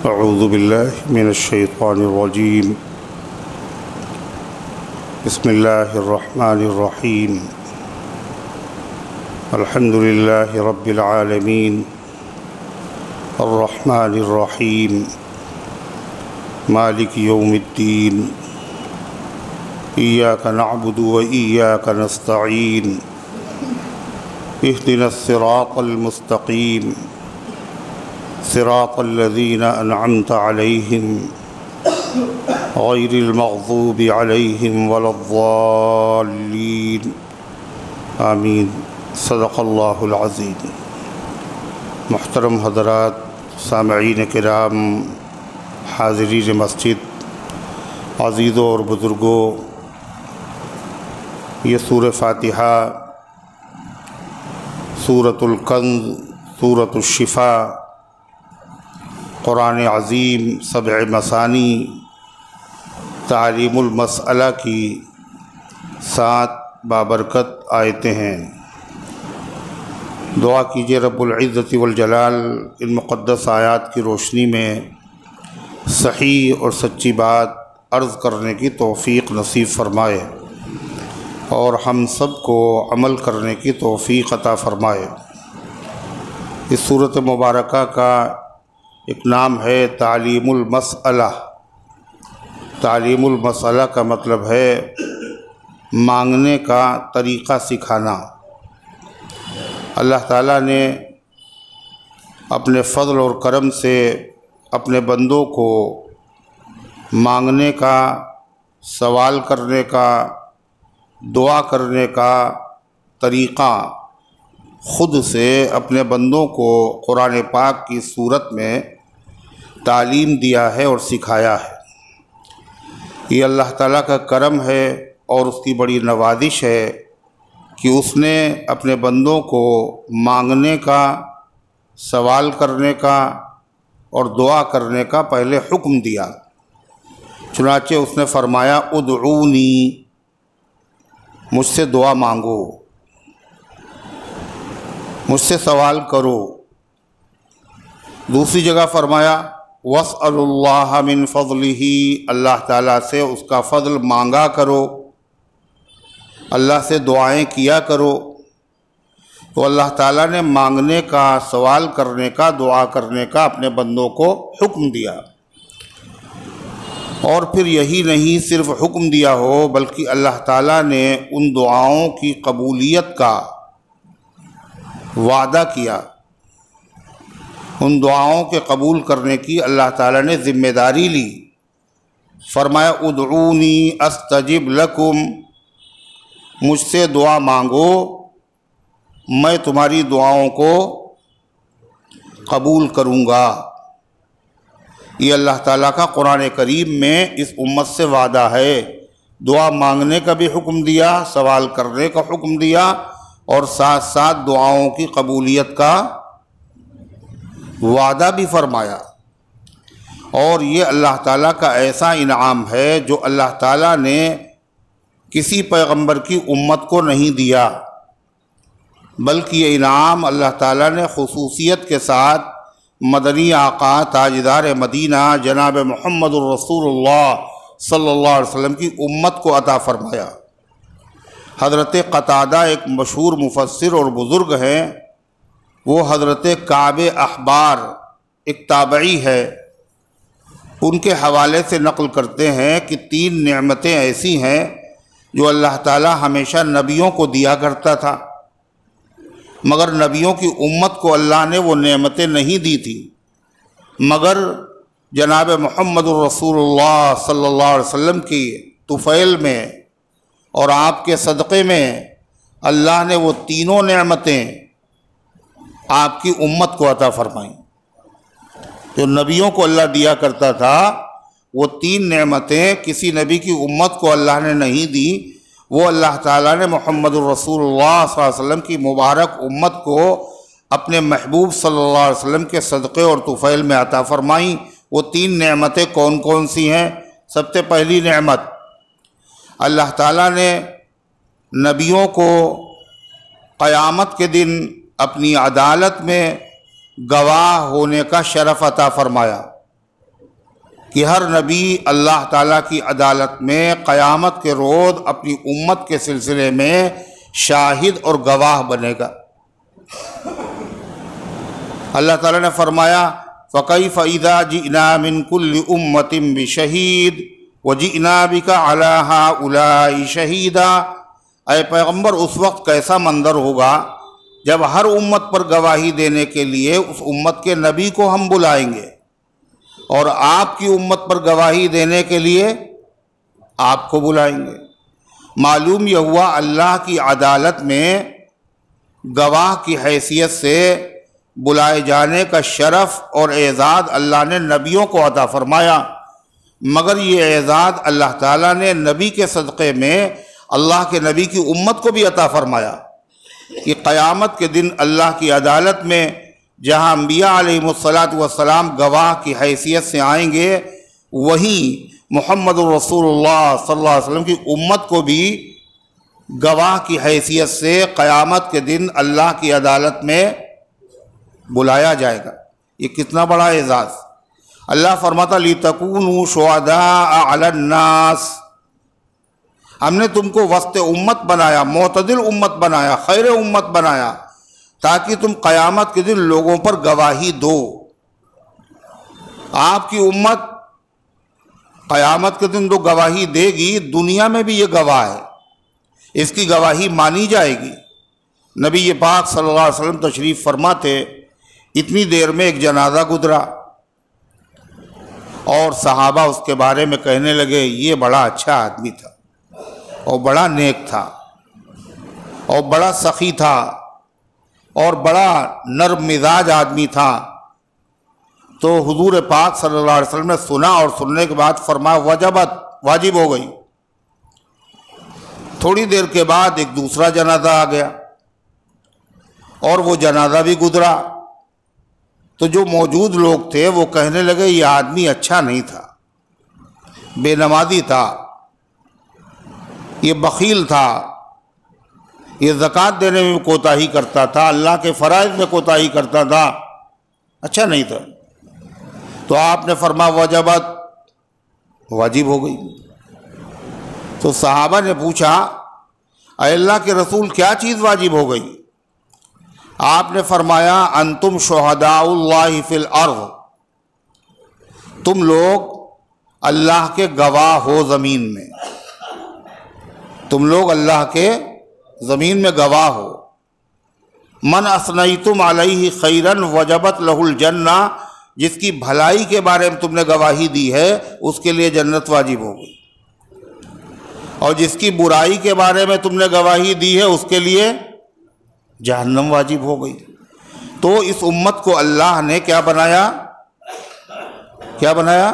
اعوذ باللہ من الشیطان الرجیم بسم اللہ الرحمن الرحیم الحمد للہ رب العالمین الرحمن الرحیم مالک یوم الدین ایاک نعبد و ایاک نستعین اہدنا الصراط المستقیم صراط الذین انعمت علیہم غیر المغضوب علیہم ولا الضالین آمین۔ صدق اللہ العظیم۔ محترم حضرات، سامعین کرام، حاضرین مسجد، عزیزوں اور بزرگوں، یہ سورہ فاتحہ، سورۃ الکنز، سورۃ الشفاء، قرآن عظیم، سبع مثانی، تعلیم المسئلہ کی 7 بابرکت آیتیں ہیں۔ دعا کیجیے رب العزت والجلال ان مقدس آیات کی روشنی میں صحیح اور سچی بات عرض کرنے کی توفیق نصیب فرمائے اور ہم سب کو عمل کرنے کی توفیق عطا فرمائے۔ اس سورۃ مبارکہ کا ایک نام ہے تعلیم المسئلہ۔ تعلیم المسئلہ کا مطلب ہے مانگنے کا طریقہ سکھانا۔ اللہ تعالیٰ نے اپنے فضل اور کرم سے اپنے بندوں کو مانگنے کا، سوال کرنے کا، دعا کرنے کا طریقہ خود سے اپنے بندوں کو قرآن پاک کی صورت میں تعلیم دیا ہے اور سکھایا ہے۔ یہ اللہ تعالیٰ کا کرم ہے اور اس کی بڑی نوازش ہے کہ اس نے اپنے بندوں کو مانگنے کا، سوال کرنے کا اور دعا کرنے کا پہلے حکم دیا۔ چنانچہ اس نے فرمایا ادعونی، مجھ سے دعا مانگو، مجھ سے سوال کرو۔ دوسری جگہ فرمایا وَاسْأَلُوا اللَّهَ مِن فَضْلِهِ، اللہ تعالیٰ سے اس کا فضل مانگا کرو، اللہ سے دعائیں کیا کرو۔ تو اللہ تعالیٰ نے مانگنے کا، سوال کرنے کا، دعا کرنے کا اپنے بندوں کو حکم دیا۔ اور پھر یہی نہیں صرف حکم دیا ہو، بلکہ اللہ تعالیٰ نے ان دعاؤں کی قبولیت کا وعدہ کیا، ان دعاؤں کے قبول کرنے کی اللہ تعالیٰ نے ذمہ داری لی۔ فرمایا ادعونی استجب لکم، مجھ سے دعا مانگو، میں تمہاری دعاؤں کو قبول کروں گا۔ یہ اللہ تعالیٰ کا قرآن کریم میں اس امت سے وعدہ ہے۔ دعا مانگنے کا بھی حکم دیا، سوال کرنے کا حکم دیا اور ساتھ ساتھ دعاؤں کی قبولیت کا وعدہ بھی فرمایا۔ اور یہ اللہ تعالیٰ کا ایسا انعام ہے جو اللہ تعالیٰ نے کسی پیغمبر کی امت کو نہیں دیا، بلکہ یہ انعام اللہ تعالیٰ نے خصوصیت کے ساتھ مدنی آقا تاجدار مدینہ جناب محمد الرسول اللہ صلی اللہ علیہ وسلم کی امت کو عطا فرمایا۔ حضرت قتادہ ایک مشہور مفسر اور بزرگ ہیں، وہ حضرت کعب احبار ایک تابعی ہے، ان کے حوالے سے نقل کرتے ہیں کہ 3 نعمتیں ایسی ہیں جو اللہ تعالیٰ ہمیشہ نبیوں کو دیا کرتا تھا، مگر نبیوں کی امت کو اللہ نے وہ نعمتیں نہیں دی تھی، مگر جناب محمد الرسول اللہ صلی اللہ علیہ وسلم کی طفیل میں اور آپ کے صدقے میں اللہ نے وہ تینوں نعمتیں آپ کی امت کو عطا فرمائیں۔ جو نبیوں کو اللہ دیا کرتا تھا وہ 3 نعمتیں کسی نبی کی امت کو اللہ نے نہیں دی، وہ اللہ تعالیٰ نے محمد الرسول اللہ صلی اللہ علیہ وسلم کی مبارک امت کو اپنے محبوب صلی اللہ علیہ وسلم کے صدقے اور طفیل میں عطا فرمائیں۔ وہ 3 نعمتیں کون کون سی ہیں؟ سب سے پہلی نعمت، اللہ تعالیٰ نے نبیوں کو قیامت کے دن اپنی عدالت میں گواہ ہونے کا شرف عطا فرمایا۔ کہ ہر نبی اللہ تعالیٰ کی عدالت میں قیامت کے روز اپنی امت کے سلسلے میں شاہد اور گواہ بنے گا۔ اللہ تعالیٰ نے فرمایا فَكَيْفَ إِذَا جِئْنَا مِن كُلِّ أُمَّةٍ بِشَهِيدٍ وَجِئْنَا بِكَ عَلَى هَؤُلَاءِ شَهِيدًا، اے پیغمبر اس وقت کیسا منظر ہوگا جب ہر امت پر گواہی دینے کے لیے اس امت کے نبی کو ہم بلائیں گے، اور آپ کی امت پر گواہی دینے کے لیے آپ کو بلائیں گے۔ معلوم یہ ہوا اللہ کی عدالت میں گواہ کی حیثیت سے بلائے جانے کا شرف اور اعزاز اللہ نے نبیوں کو عطا فرمایا، مگر یہ اعزاز اللہ تعالیٰ نے نبی کے صدقے میں اللہ کے نبی کی امت کو بھی عطا فرمایا کہ قیامت کے دن اللہ کی عدالت میں جہاں انبیاء علیہم الصلاۃ گواہ کی حیثیت سے آئیں گے، وہیں محمد الرسول اللہ صلی اللہ علیہ وسلم کی امت کو بھی گواہ کی حیثیت سے قیامت کے دن اللہ کی عدالت میں بلایا جائے گا۔ یہ کتنا بڑا اعزاز! اللہ فرماتا لِتَكُونُوا شُهَدَاءَ عَلَى النَّاسِ، ہم نے تم کو وسط امت بنایا، معتدل امت بنایا، خیر امت بنایا، تاکہ تم قیامت کے دن لوگوں پر گواہی دو۔ آپ کی امت قیامت کے دن جو گواہی دے گی، دنیا میں بھی یہ گواہ ہے، اس کی گواہی مانی جائے گی۔ نبی پاک صلی اللہ علیہ وسلم تشریف فرما تھے، اتنی دیر میں ایک جنازہ گزرا اور صحابہ اس کے بارے میں کہنے لگے یہ بڑا اچھا آدمی تھا اور بڑا نیک تھا اور بڑا سخی تھا اور بڑا نرم مزاج آدمی تھا۔ تو حضور پاک صلی اللہ علیہ وسلم نے سنا اور سننے کے بعد فرمایا وجبت، واجب ہو گئی۔ تھوڑی دیر کے بعد ایک دوسرا جنازہ آ گیا اور وہ جنازہ بھی گزرا، تو جو موجود لوگ تھے وہ کہنے لگے یہ آدمی اچھا نہیں تھا، بے نمازی تھا، یہ بخیل تھا، یہ زکوٰۃ دینے میں کوتاہی کرتا تھا، اللہ کے فرائض میں کوتاہی کرتا تھا، اچھا نہیں تھا۔ تو آپ نے فرمایا وجبت، واجب ہو گئی۔ تو صحابہ نے پوچھا اے اللہ کے رسول کیا چیز واجب ہو گئی؟ آپ نے فرمایا انتم شہداء اللہ فی الارض، تم لوگ اللہ کے گواہ ہو زمین میں، تم لوگ اللہ کے زمین میں گواہ ہو۔ من اثنیتم علیہ خیرا وجبت لہ الجنہ، جس کی بھلائی کے بارے میں تم نے گواہی دی ہے اس کے لیے جنت واجب ہو گئی، اور جس کی برائی کے بارے میں تم نے گواہی دی ہے اس کے لیے جہنم واجب ہو گئی۔ تو اس امت کو اللہ نے کیا بنایا؟ کیا بنایا؟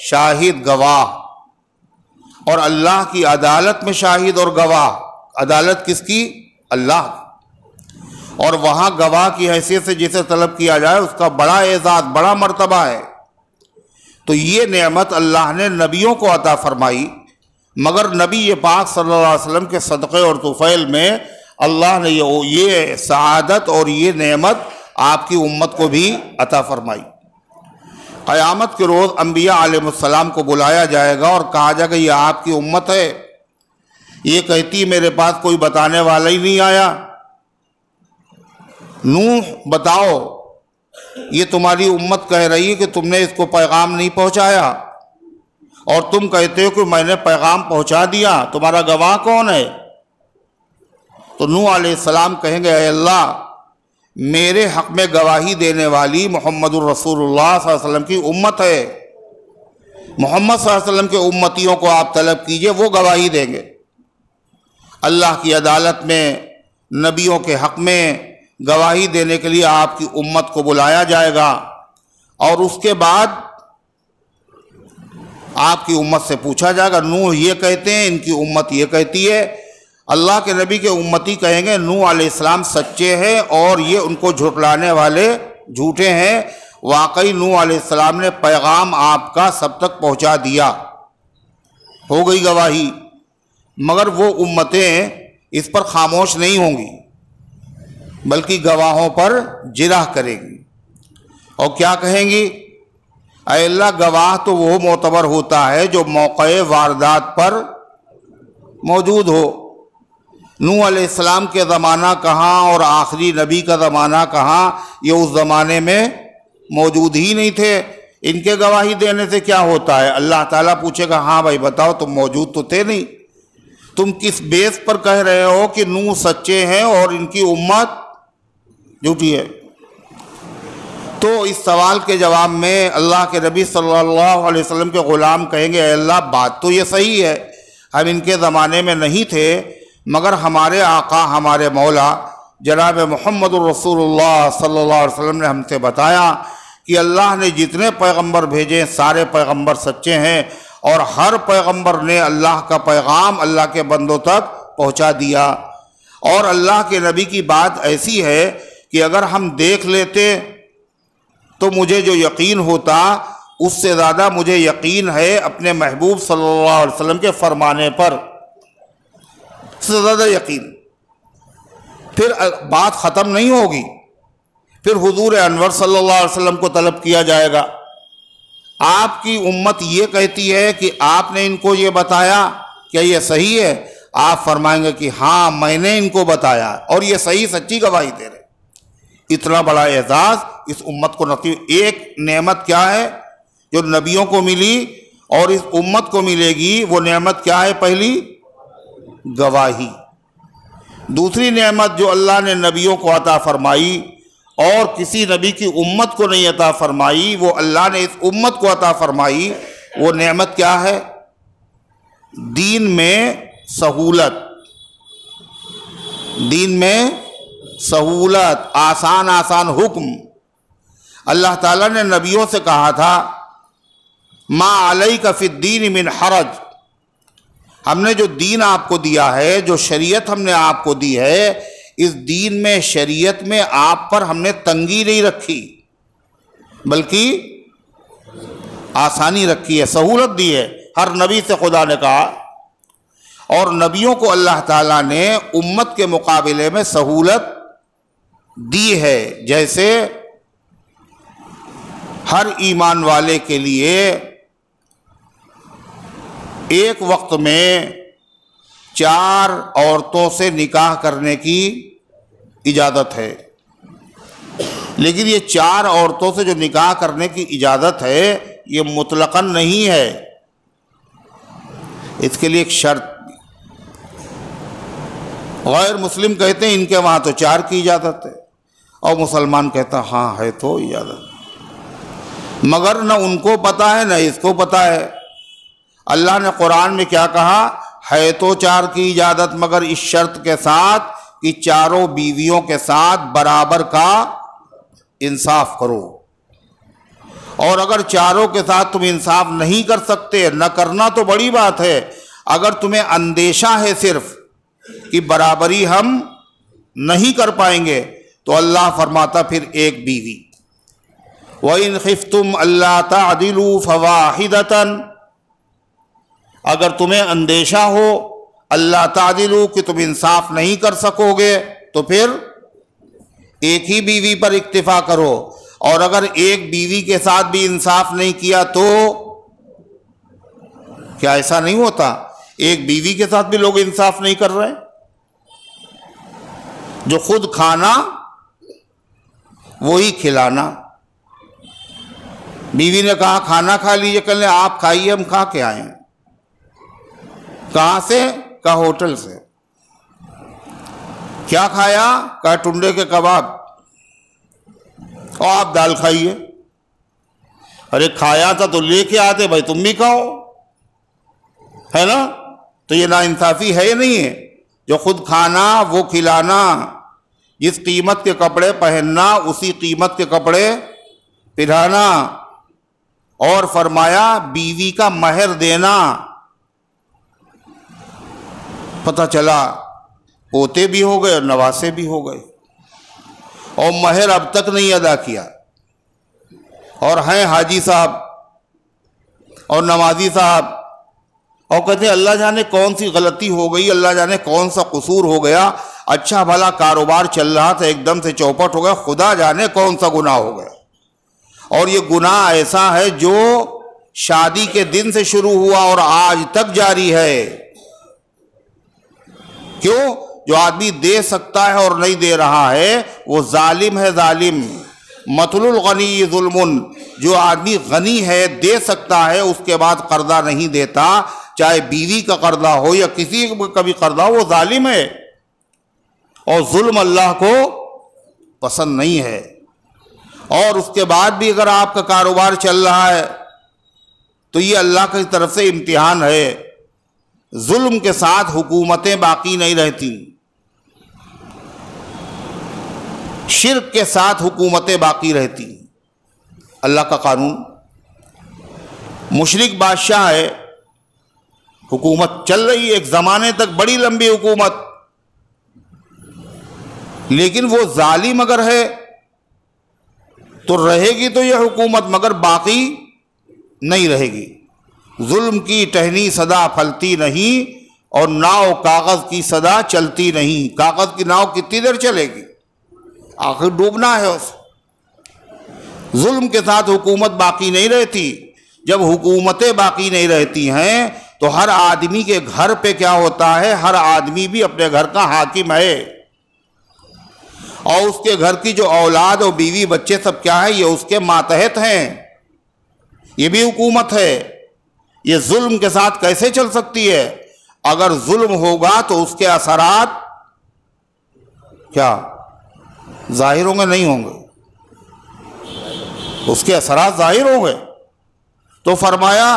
شاہد، گواہ، اور اللہ کی عدالت میں شاہد اور گواہ۔ عدالت کس کی؟ اللہ کی۔ اور وہاں گواہ کی حیثیت سے جسے طلب کیا جائے اس کا بڑا اعزاز، بڑا مرتبہ ہے۔ تو یہ نعمت اللہ نے نبیوں کو عطا فرمائی، مگر نبی پاک صلی اللہ علیہ وسلم کے صدقے اور طفیل میں اللہ نے یہ سعادت اور یہ نعمت آپ کی امت کو بھی عطا فرمائی۔ قیامت کے روز انبیاء علیہ السلام کو بلایا جائے گا اور کہا جائے گا یہ آپ کی امت ہے، یہ کہتی میرے پاس کوئی بتانے والا ہی نہیں آیا۔ نوح بتاؤ، یہ تمہاری امت کہہ رہی ہے کہ تم نے اس کو پیغام نہیں پہنچایا، اور تم کہتے ہو کہ میں نے پیغام پہنچا دیا، تمہارا گواہ کون ہے؟ تو نوح علیہ السلام کہیں گے اے اللہ، میرے حق میں گواہی دینے والی محمد الرسول اللہ صلی اللہ علیہ وسلم کی امت ہے، محمد صلی اللہ علیہ وسلم کے امتیوں کو آپ طلب کیجئے، وہ گواہی دیں گے۔ اللہ کی عدالت میں نبیوں کے حق میں گواہی دینے کے لیے آپ کی امت کو بلایا جائے گا، اور اس کے بعد آپ کی امت سے پوچھا جائے گا نوح یہ کہتے ہیں، ان کی امت یہ کہتی ہے۔ اللہ کے نبی کے امتی کہیں گے نوح علیہ السلام سچے ہیں اور یہ ان کو جھٹلانے والے جھوٹے ہیں، واقعی نوح علیہ السلام نے پیغام آپ کا سب تک پہنچا دیا، ہو گئی گواہی۔ مگر وہ امتیں اس پر خاموش نہیں ہوں گی، بلکہ گواہوں پر جرح کریں گی، اور کیا کہیں گی؟ اے اللہ گواہ تو وہ معتبر ہوتا ہے جو موقع واردات پر موجود ہو۔ نوح علیہ السلام کے زمانہ کہاں اور آخری نبی کا زمانہ کہاں، یہ اس زمانے میں موجود ہی نہیں تھے۔ ان کے گواہی دینے سے کیا ہوتا ہے؟ اللہ تعالیٰ پوچھے گا ہاں بھائی بتاؤ تم موجود تو تھے نہیں، تم کس بیس پر کہہ رہے ہو کہ نوح سچے ہیں اور ان کی امت جھوٹی ہے؟ تو اس سوال کے جواب میں اللہ کے نبی صلی اللہ علیہ وسلم کے غلام کہیں گے اے اللہ بات تو یہ صحیح ہے، ہم ان کے زمانے میں نہیں تھے، مگر ہمارے آقا ہمارے مولا جناب محمد الرسول اللہ صلی اللہ علیہ وسلم نے ہم سے بتایا کہ اللہ نے جتنے پیغمبر بھیجے سارے پیغمبر سچے ہیں، اور ہر پیغمبر نے اللہ کا پیغام اللہ کے بندوں تک پہنچا دیا۔ اور اللہ کے نبی کی بات ایسی ہے کہ اگر ہم دیکھ لیتے تو مجھے جو یقین ہوتا اس سے زیادہ مجھے یقین ہے اپنے محبوب صلی اللہ علیہ وسلم کے فرمانے پر، اس سے زیادہ یقین۔ پھر بات ختم نہیں ہوگی، پھر حضور انور صلی اللہ علیہ وسلم کو طلب کیا جائے گا۔ آپ کی امت یہ کہتی ہے کہ آپ نے ان کو یہ بتایا، کیا یہ صحیح ہے؟ آپ فرمائیں گے کہ ہاں میں نے ان کو بتایا اور یہ صحیح سچی گواہی دے رہے۔ اتنا بڑا اعزاز اس امت کو نصیب۔ ایک نعمت کیا ہے جو نبیوں کو ملی اور اس امت کو ملے گی، وہ نعمت کیا ہے؟ پہلی گواہی۔ دوسری نعمت جو اللہ نے نبیوں کو عطا فرمائی اور کسی نبی کی امت کو نہیں عطا فرمائی، وہ اللہ نے اس امت کو عطا فرمائی، وہ نعمت کیا ہے؟ دین میں سہولت، دین میں سہولت، آسان آسان حکم۔ اللہ تعالیٰ نے نبیوں سے کہا تھا ما علیک فی الدین من حرج، ہم نے جو دین آپ کو دیا ہے، جو شریعت ہم نے آپ کو دی ہے، اس دین میں شریعت میں آپ پر ہم نے تنگی نہیں رکھی بلکہ آسانی رکھی ہے، سہولت دی ہے۔ ہر نبی سے خدا نے کہا، اور نبیوں کو اللہ تعالیٰ نے امت کے مقابلے میں سہولت دی ہے، جیسے ہر ایمان والے کے لیے ایک وقت میں 4 عورتوں سے نکاح کرنے کی اجازت ہے، لیکن یہ 4 عورتوں سے جو نکاح کرنے کی اجازت ہے یہ مطلقاً نہیں ہے، اس کے لیے ایک شرط۔ غیر مسلم کہتے ہیں ان کے وہاں تو 4 کی اجازت ہے، اور مسلمان کہتا ہاں ہے تو اجازت، مگر نہ ان کو پتہ ہے نہ اس کو پتہ ہے۔ اللہ نے قرآن میں کیا کہا؟ ہے تو 4 کی اجازت، مگر اس شرط کے ساتھ کہ چاروں بیویوں کے ساتھ برابر کا انصاف کرو، اور اگر چاروں کے ساتھ تم انصاف نہیں کر سکتے، نہ کرنا تو بڑی بات ہے، اگر تمہیں اندیشہ ہے صرف کہ برابری ہم نہیں کر پائیں گے، تو اللہ فرماتا پھر ایک بیوی۔ وَإِنْ خِفْتُمْ أَلَّا تَعْدِلُوا فَوَاحِدَةً، اگر تمہیں اندیشہ ہو اللہ تعدلوا کہ تم انصاف نہیں کر سکو گے، تو پھر ایک ہی بیوی پر اکتفا کرو، اور اگر ایک بیوی کے ساتھ بھی انصاف نہیں کیا تو کیا ایسا نہیں ہوتا؟ ایک بیوی کے ساتھ بھی لوگ انصاف نہیں کر رہے، جو خود کھانا وہی کھلانا۔ بیوی نے کہا کھانا کھا لیجیے، کہنے آپ کھائیے ہم کھا کے آئے ہیں۔ کہاں سے؟ کہا ہوٹل سے۔ کیا کھایا؟ کہا ٹنڈے کے کباب، اور آپ دال کھائیے۔ ارے کھایا تھا تو لے کے آتے بھائی، تم بھی کھاؤ، ہے نا؟ تو یہ ناانصافی ہے یا نہیں ہے؟ جو خود کھانا وہ کھلانا، جس قیمت کے کپڑے پہننا اسی قیمت کے کپڑے پہنانا، اور فرمایا بیوی کا مہر دینا۔ پتہ چلا پوتے بھی ہو گئے اور نواسے بھی ہو گئے، اور مہر اب تک نہیں ادا کیا، اور ہیں حاجی صاحب اور نمازی صاحب، اور کہتے ہیں اللہ جانے کون سی غلطی ہو گئی، اللہ جانے کون سا قصور ہو گیا، اچھا بھلا کاروبار چل رہا تھا ایک دم سے چوپٹ ہو گیا، خدا جانے کون سا گناہ ہو گیا، اور یہ گناہ ایسا ہے جو شادی کے دن سے شروع ہوا اور آج تک جاری ہے۔ کیوں؟ جو آدمی دے سکتا ہے اور نہیں دے رہا ہے وہ ظالم ہے، ظالم۔ مثل الغنی ظلم، جو آدمی غنی ہے، دے سکتا ہے، اس کے بعد قرضہ نہیں دیتا، چاہے بیوی کا قرضہ ہو یا کسی کا بھی قرضہ ہو، وہ ظالم ہے، اور ظلم اللہ کو پسند نہیں ہے۔ اور اس کے بعد بھی اگر آپ کا کاروبار چل رہا ہے تو یہ اللہ کی طرف سے امتحان ہے۔ ظلم کے ساتھ حکومتیں باقی نہیں رہتی، شرک کے ساتھ حکومتیں باقی رہتی۔ اللہ کا قانون، مشرک بادشاہ ہے، حکومت چل رہی ہے ایک زمانے تک، بڑی لمبی حکومت، لیکن وہ ظالم اگر ہے تو رہے گی تو یہ حکومت، مگر باقی نہیں رہے گی۔ ظلم کی ٹہنی سدا پھلتی نہیں، اور ناؤ کاغذ کی سدا چلتی نہیں۔ کاغذ کی ناؤ کتنی دیر چلے گی؟ آخر ڈوبنا ہے اس۔ ظلم کے ساتھ حکومت باقی نہیں رہتی۔ جب حکومتیں باقی نہیں رہتی ہیں تو ہر آدمی کے گھر پہ کیا ہوتا ہے؟ ہر آدمی بھی اپنے گھر کا حاکم ہے، اور اس کے گھر کی جو اولاد اور بیوی بچے سب کیا ہے؟ یہ اس کے ماتحت ہیں، یہ بھی حکومت ہے۔ یہ ظلم کے ساتھ کیسے چل سکتی ہے؟ اگر ظلم ہوگا تو اس کے اثرات کیا ظاہر ہوں گے؟ نہیں ہوں گے، اس کے اثرات ظاہر ہوں گے۔ تو فرمایا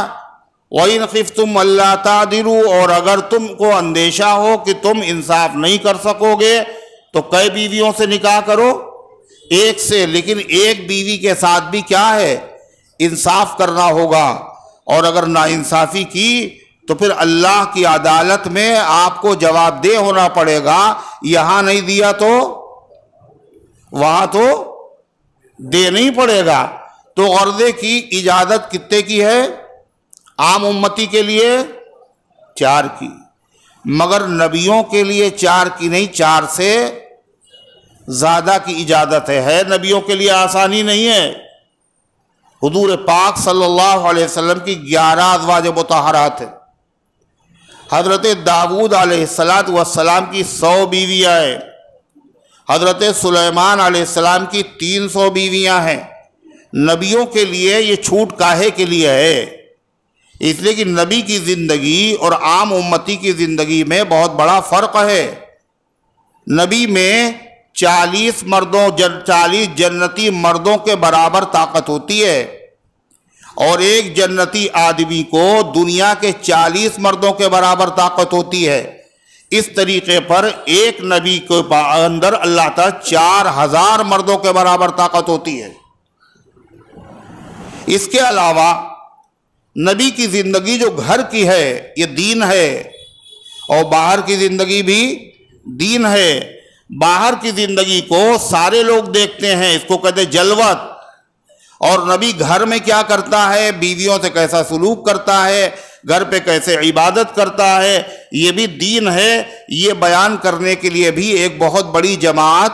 وَإِنْ خِفْتُمْ أَلَّا تَعْدِلُوا، اور اگر تم کو اندیشہ ہو کہ تم انصاف نہیں کر سکو گے تو کئی بیویوں سے نکاح کرو؟ ایک سے، لیکن ایک بیوی کے ساتھ بھی کیا ہے؟ انصاف کرنا ہوگا۔ اور اگر ناانصافی کی تو پھر اللہ کی عدالت میں آپ کو جواب دہ ہونا پڑے گا۔ یہاں نہیں دیا تو وہاں تو دینا ہی پڑے گا۔ تو غرضے کی اجازت کتنے کی ہے؟ عام امتی کے لیے 4 کی، مگر نبیوں کے لیے 4 کی نہیں، 4 سے زیادہ کی اجازت ہے۔ نبیوں کے لیے آسانی نہیں ہے۔ حضور پاک صلی اللہ علیہ وسلم کی 11 ازواج مطہرات ہیں۔ حضرت داؤد علیہ السلام کی 100 بیویاں ہیں۔ حضرت سلیمان علیہ السلام کی 300 بیویاں ہیں۔ نبیوں کے لیے یہ چھوٹ کاہے کے لیے ہے؟ اس لیے کہ نبی کی زندگی اور عام امتی کی زندگی میں بہت بڑا فرق ہے۔ نبی میں 40 جنتی مردوں کے برابر طاقت ہوتی ہے، اور ایک جنتی آدمی کو دنیا کے 40 مردوں کے برابر طاقت ہوتی ہے۔ اس طریقے پر ایک نبی کے اندر اللہ تعالیٰ 4000 مردوں کے برابر طاقت ہوتی ہے۔ اس کے علاوہ نبی کی زندگی جو گھر کی ہے یہ دین ہے، اور باہر کی زندگی بھی دین ہے۔ باہر کی زندگی کو سارے لوگ دیکھتے ہیں، اس کو کہتے ہیں جلوت۔ اور نبی گھر میں کیا کرتا ہے، بیویوں سے کیسا سلوک کرتا ہے، گھر پہ کیسے عبادت کرتا ہے، یہ بھی دین ہے۔ یہ بیان کرنے کے لیے بھی ایک بہت بڑی جماعت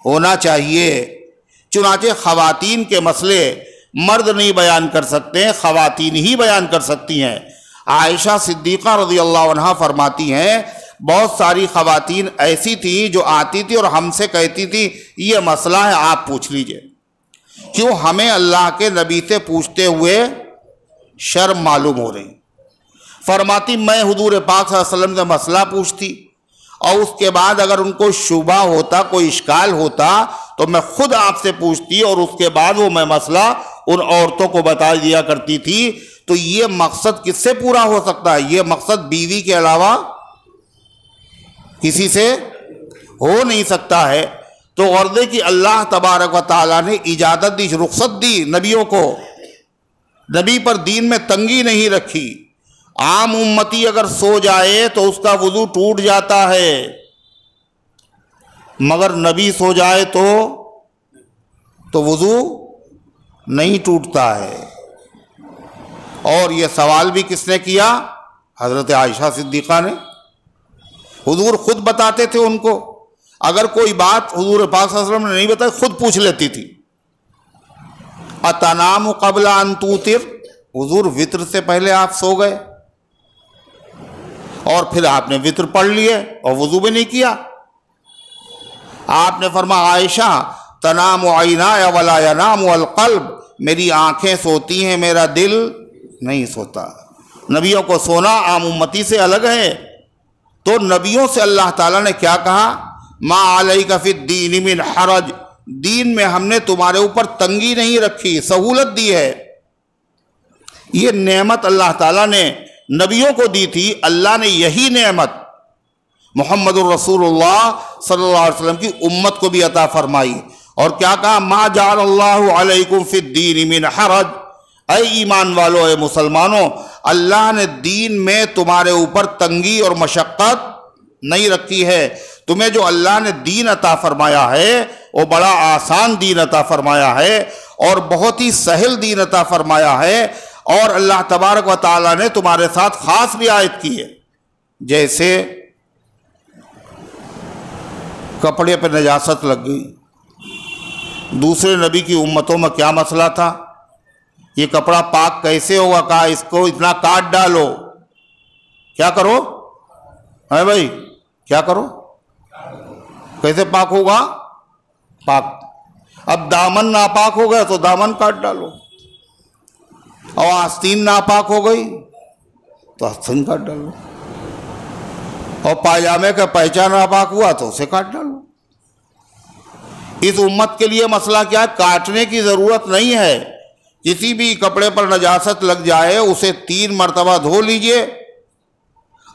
ہونا چاہیے۔ چنانچہ خواتین کے مسئلے مرد نہیں بیان کر سکتے، خواتین ہی بیان کر سکتی ہیں۔ عائشہ صدیقہ رضی اللہ عنہا فرماتی ہیں بہت ساری خواتین ایسی تھیں جو آتی تھی اور ہم سے کہتی تھی یہ مسئلہ ہے آپ پوچھ لیجئے، کیوں ہمیں اللہ کے نبی سے پوچھتے ہوئے شرم معلوم ہو رہی۔ فرماتی میں حضور پاک صلی اللہ علیہ وسلم سے مسئلہ پوچھتی، اور اس کے بعد اگر ان کو شبہ ہوتا، کوئی اشکال ہوتا تو میں خود آپ سے پوچھتی، اور اس کے بعد وہ میں مسئلہ ان عورتوں کو بتا دیا کرتی تھی۔ تو یہ مقصد کس سے پورا ہو سکتا ہے؟ یہ مقصد بیوی کے علاوہ کسی سے ہو نہیں سکتا ہے۔ تو غرضے کی اللہ تبارک و تعالیٰ نے اجازت دی، رخصت دی نبیوں کو، نبی پر دین میں تنگی نہیں رکھی۔ عام امتی اگر سو جائے تو اس کا وضو ٹوٹ جاتا ہے، مگر نبی سو جائے تو وضو نہیں ٹوٹتا ہے۔ اور یہ سوال بھی کس نے کیا؟ حضرت عائشہ صدیقہ نے۔ حضور خود بتاتے تھے ان کو، اگر کوئی بات حضور پاک صلی اللہ علیہ وسلم نے نہیں بتائی خود پوچھ لیتی تھی۔ اتنام قبل ان توتر، حضور وطر سے پہلے آپ سو گئے اور پھر آپ نے وطر پڑھ لیے اور وضو بھی نہیں کیا۔ آپ نے فرمایا عائشہ تنام عینایا ولا ینام القلب، میری آنکھیں سوتی ہیں میرا دل نہیں سوتا۔ نبیوں کو سونا عام امتی سے الگ ہے، تو نبیوں سے اللہ تعالیٰ نے کیا کہا؟ ما علیک فی الدین من حرج، دین میں ہم نے تمہارے اوپر تنگی نہیں رکھی، سہولت دی ہے۔ یہ نعمت اللہ تعالیٰ نے نبیوں کو دی تھی، اللہ نے یہی نعمت محمد الرسول اللہ صلی اللہ علیہ وسلم کی امت کو بھی عطا فرمائی، اور کیا کہا؟ ما جعل اللہ علیکم فی الدین من حرج، اے ایمان والو، اے مسلمانوں، اللہ نے دین میں تمہارے اوپر تنگی اور مشقت نہیں رکھی ہے۔ تمہیں جو اللہ نے دین عطا فرمایا ہے وہ بڑا آسان دین عطا فرمایا ہے اور بہت ہی سہل دین عطا فرمایا ہے، اور اللہ تبارک و تعالیٰ نے تمہارے ساتھ خاص رعایت کی ہے۔ جیسے کپڑے پہ نجاست لگ گئی، دوسرے نبی کی امتوں میں کیا مسئلہ تھا؟ یہ کپڑا پاک کیسے ہوگا؟ کہا اس کو اتنا کاٹ ڈالو۔ کیا کرو؟ ہے بھائی کیا کرو؟ کیسے پاک ہوگا؟ پاک۔ اب دامن ناپاک ہو گیا تو دامن کاٹ ڈالو، اور آستین ناپاک ہو گئی تو آستین کاٹ ڈالو، اور پاجامے کا پہچان ناپاک ہوا تو اسے کاٹ ڈالو۔ اس امت کے لیے مسئلہ کیا ہے؟ کاٹنے کی ضرورت نہیں ہے۔ کسی بھی کپڑے پر نجاست لگ جائے اسے 3 مرتبہ دھو لیجئے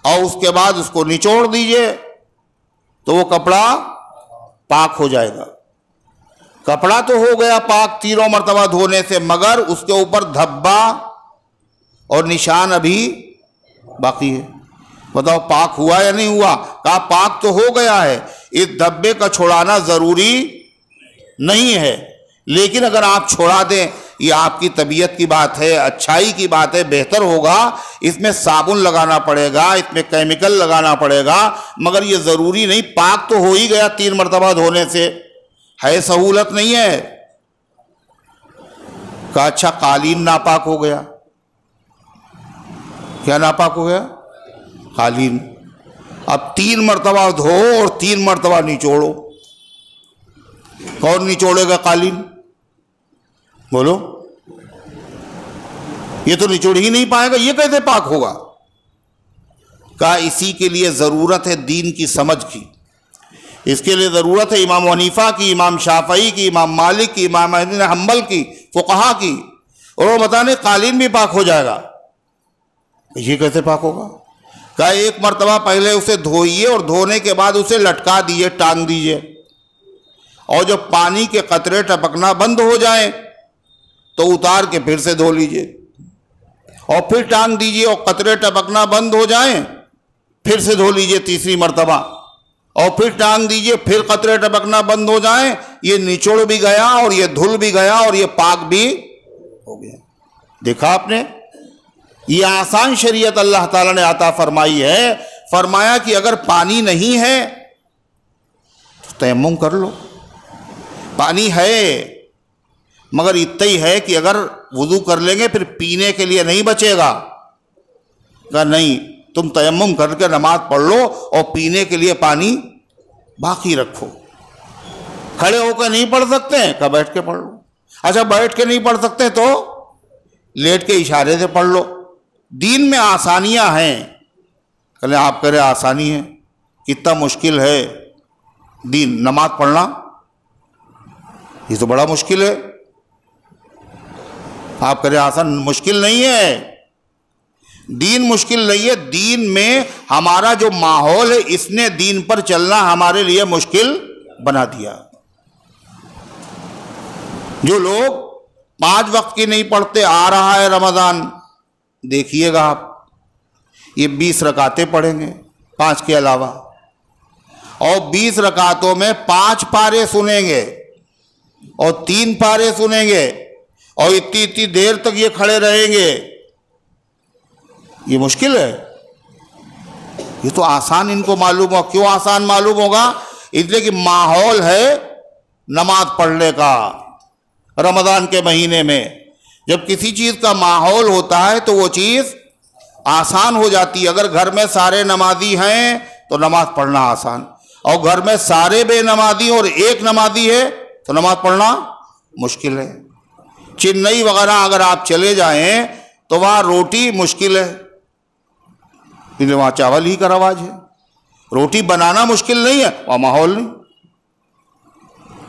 اور اس کے بعد اس کو نچوڑ دیجئے تو وہ کپڑا پاک ہو جائے گا۔ کپڑا تو ہو گیا پاک 3 مرتبہ دھونے سے، مگر اس کے اوپر دھبا اور نشان ابھی باقی ہے۔ بتاؤ پاک ہوا یا نہیں ہوا؟ کہا پاک تو ہو گیا ہے، اس دھبے کا چھڑانا ضروری نہیں ہے، لیکن اگر آپ چھوڑا دیں، یہ آپ کی طبیعت کی بات ہے، اچھائی کی بات ہے، بہتر ہوگا، اس میں صابن لگانا پڑے گا، اس میں کیمیکل لگانا پڑے گا، مگر یہ ضروری نہیں، پاک تو ہو ہی گیا 3 مرتبہ دھونے سے، ہے سہولت نہیں ہے۔ کہا اچھا قالین ناپاک ہو گیا۔ کیا ناپاک ہو گیا؟ قالین۔ اب 3 مرتبہ دھو اور 3 مرتبہ نچوڑو۔ کون نچوڑے گا قالین؟ بولو، یہ تو نچوڑ ہی نہیں پائے گا، یہ کیسے پاک ہوگا؟ کہا اسی کے لیے ضرورت ہے دین کی سمجھ کی، اس کے لیے ضرورت ہے امام حنیفہ کی، امام شافعی کی، امام مالک کی، امام احمد بن حنبل کی، فقہا کی، اور وہ بتانے قالین بھی پاک ہو جائے گا۔ یہ کیسے پاک ہوگا؟ کہا 1 مرتبہ پہلے اسے دھوئیے اور دھونے کے بعد اسے لٹکا دیجئے، ٹانگ دیجئے، اور جب پانی کے قطرے ٹپکنا بند ہو جائیں تو اتار کے پھر سے دھو لیجئے، اور پھر ٹانگ دیجئے، اور قطرے ٹپکنا بند ہو جائیں پھر سے دھو لیجئے 3 مرتبہ، اور پھر ٹانگ دیجئے، پھر قطرے ٹپکنا بند ہو جائیں، یہ نچوڑ بھی گیا اور یہ دھل بھی گیا اور یہ پاک بھی ہو گیا۔ دیکھا آپ نے؟ یہ آسان شریعت اللہ تعالیٰ نے عطا فرمائی ہے۔ فرمایا کہ اگر پانی نہیں ہے تو تیمم کر لو، پانی ہے مگر اتنا ہی ہے کہ اگر وضو کر لیں گے پھر پینے کے لیے نہیں بچے گا۔ کہا نہیں، تم تیمم کر کے نماز پڑھ لو اور پینے کے لیے پانی باقی رکھو۔ کھڑے ہو کے نہیں پڑھ سکتے ہیں؟ کہا بیٹھ کے پڑھ لو۔ اچھا بیٹھ کے نہیں پڑھ سکتے تو لیٹ کے اشارے سے پڑھ لو۔ دین میں آسانیاں ہیں۔ کہلیں آپ کہہ رہے آسانی ہے، کتنا مشکل ہے دین، نماز پڑھنا یہ تو بڑا مشکل ہے۔ آپ کہہ رہے آسان، مشکل نہیں ہے، دین مشکل نہیں ہے، دین میں ہمارا جو ماحول ہے اس نے دین پر چلنا ہمارے لیے مشکل بنا دیا۔ جو لوگ 5 وقت کی نہیں پڑھتے، آ رہا ہے رمضان، دیکھیے گا آپ یہ 20 رکعتیں پڑھیں گے 5 کے علاوہ، اور 20 رکعتوں میں 5 پارے سنیں گے اور 3 پارے سنیں گے، اور اتنی دیر تک یہ کھڑے رہیں گے۔ یہ مشکل ہے؟ یہ تو آسان ان کو معلوم ہو۔ کیوں آسان معلوم ہوگا؟ اس لیے کہ ماحول ہے نماز پڑھنے کا، رمضان کے مہینے میں جب کسی چیز کا ماحول ہوتا ہے تو وہ چیز آسان ہو جاتی ہے. اگر گھر میں سارے نمازی ہیں تو نماز پڑھنا آسان، اور گھر میں سارے بے نمازی اور ایک نمازی ہے تو نماز پڑھنا مشکل ہے. چنئی وغیرہ اگر آپ چلے جائیں تو وہاں روٹی مشکل ہے، کیونکہ وہاں چاول ہی کا رواج ہے. روٹی بنانا مشکل نہیں ہے، وہاں ماحول نہیں.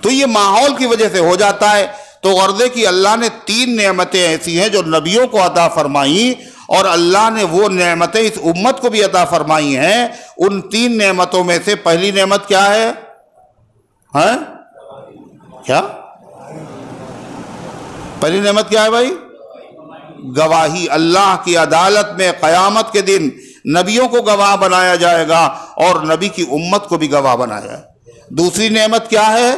تو یہ ماحول کی وجہ سے ہو جاتا ہے. تو غرض ہے کہ اللہ نے 3 نعمتیں ایسی ہیں جو نبیوں کو عطا فرمائیں، اور اللہ نے وہ نعمتیں اس امت کو بھی عطا فرمائی ہیں. ان 3 نعمتوں میں سے پہلی نعمت کیا ہے؟ کیا پہلی نعمت کیا ہے بھائی؟ گواہی. اللہ کی عدالت میں قیامت کے دن نبیوں کو گواہ بنایا جائے گا اور نبی کی امت کو بھی گواہ بنایا جائے. دوسری نعمت کیا ہے؟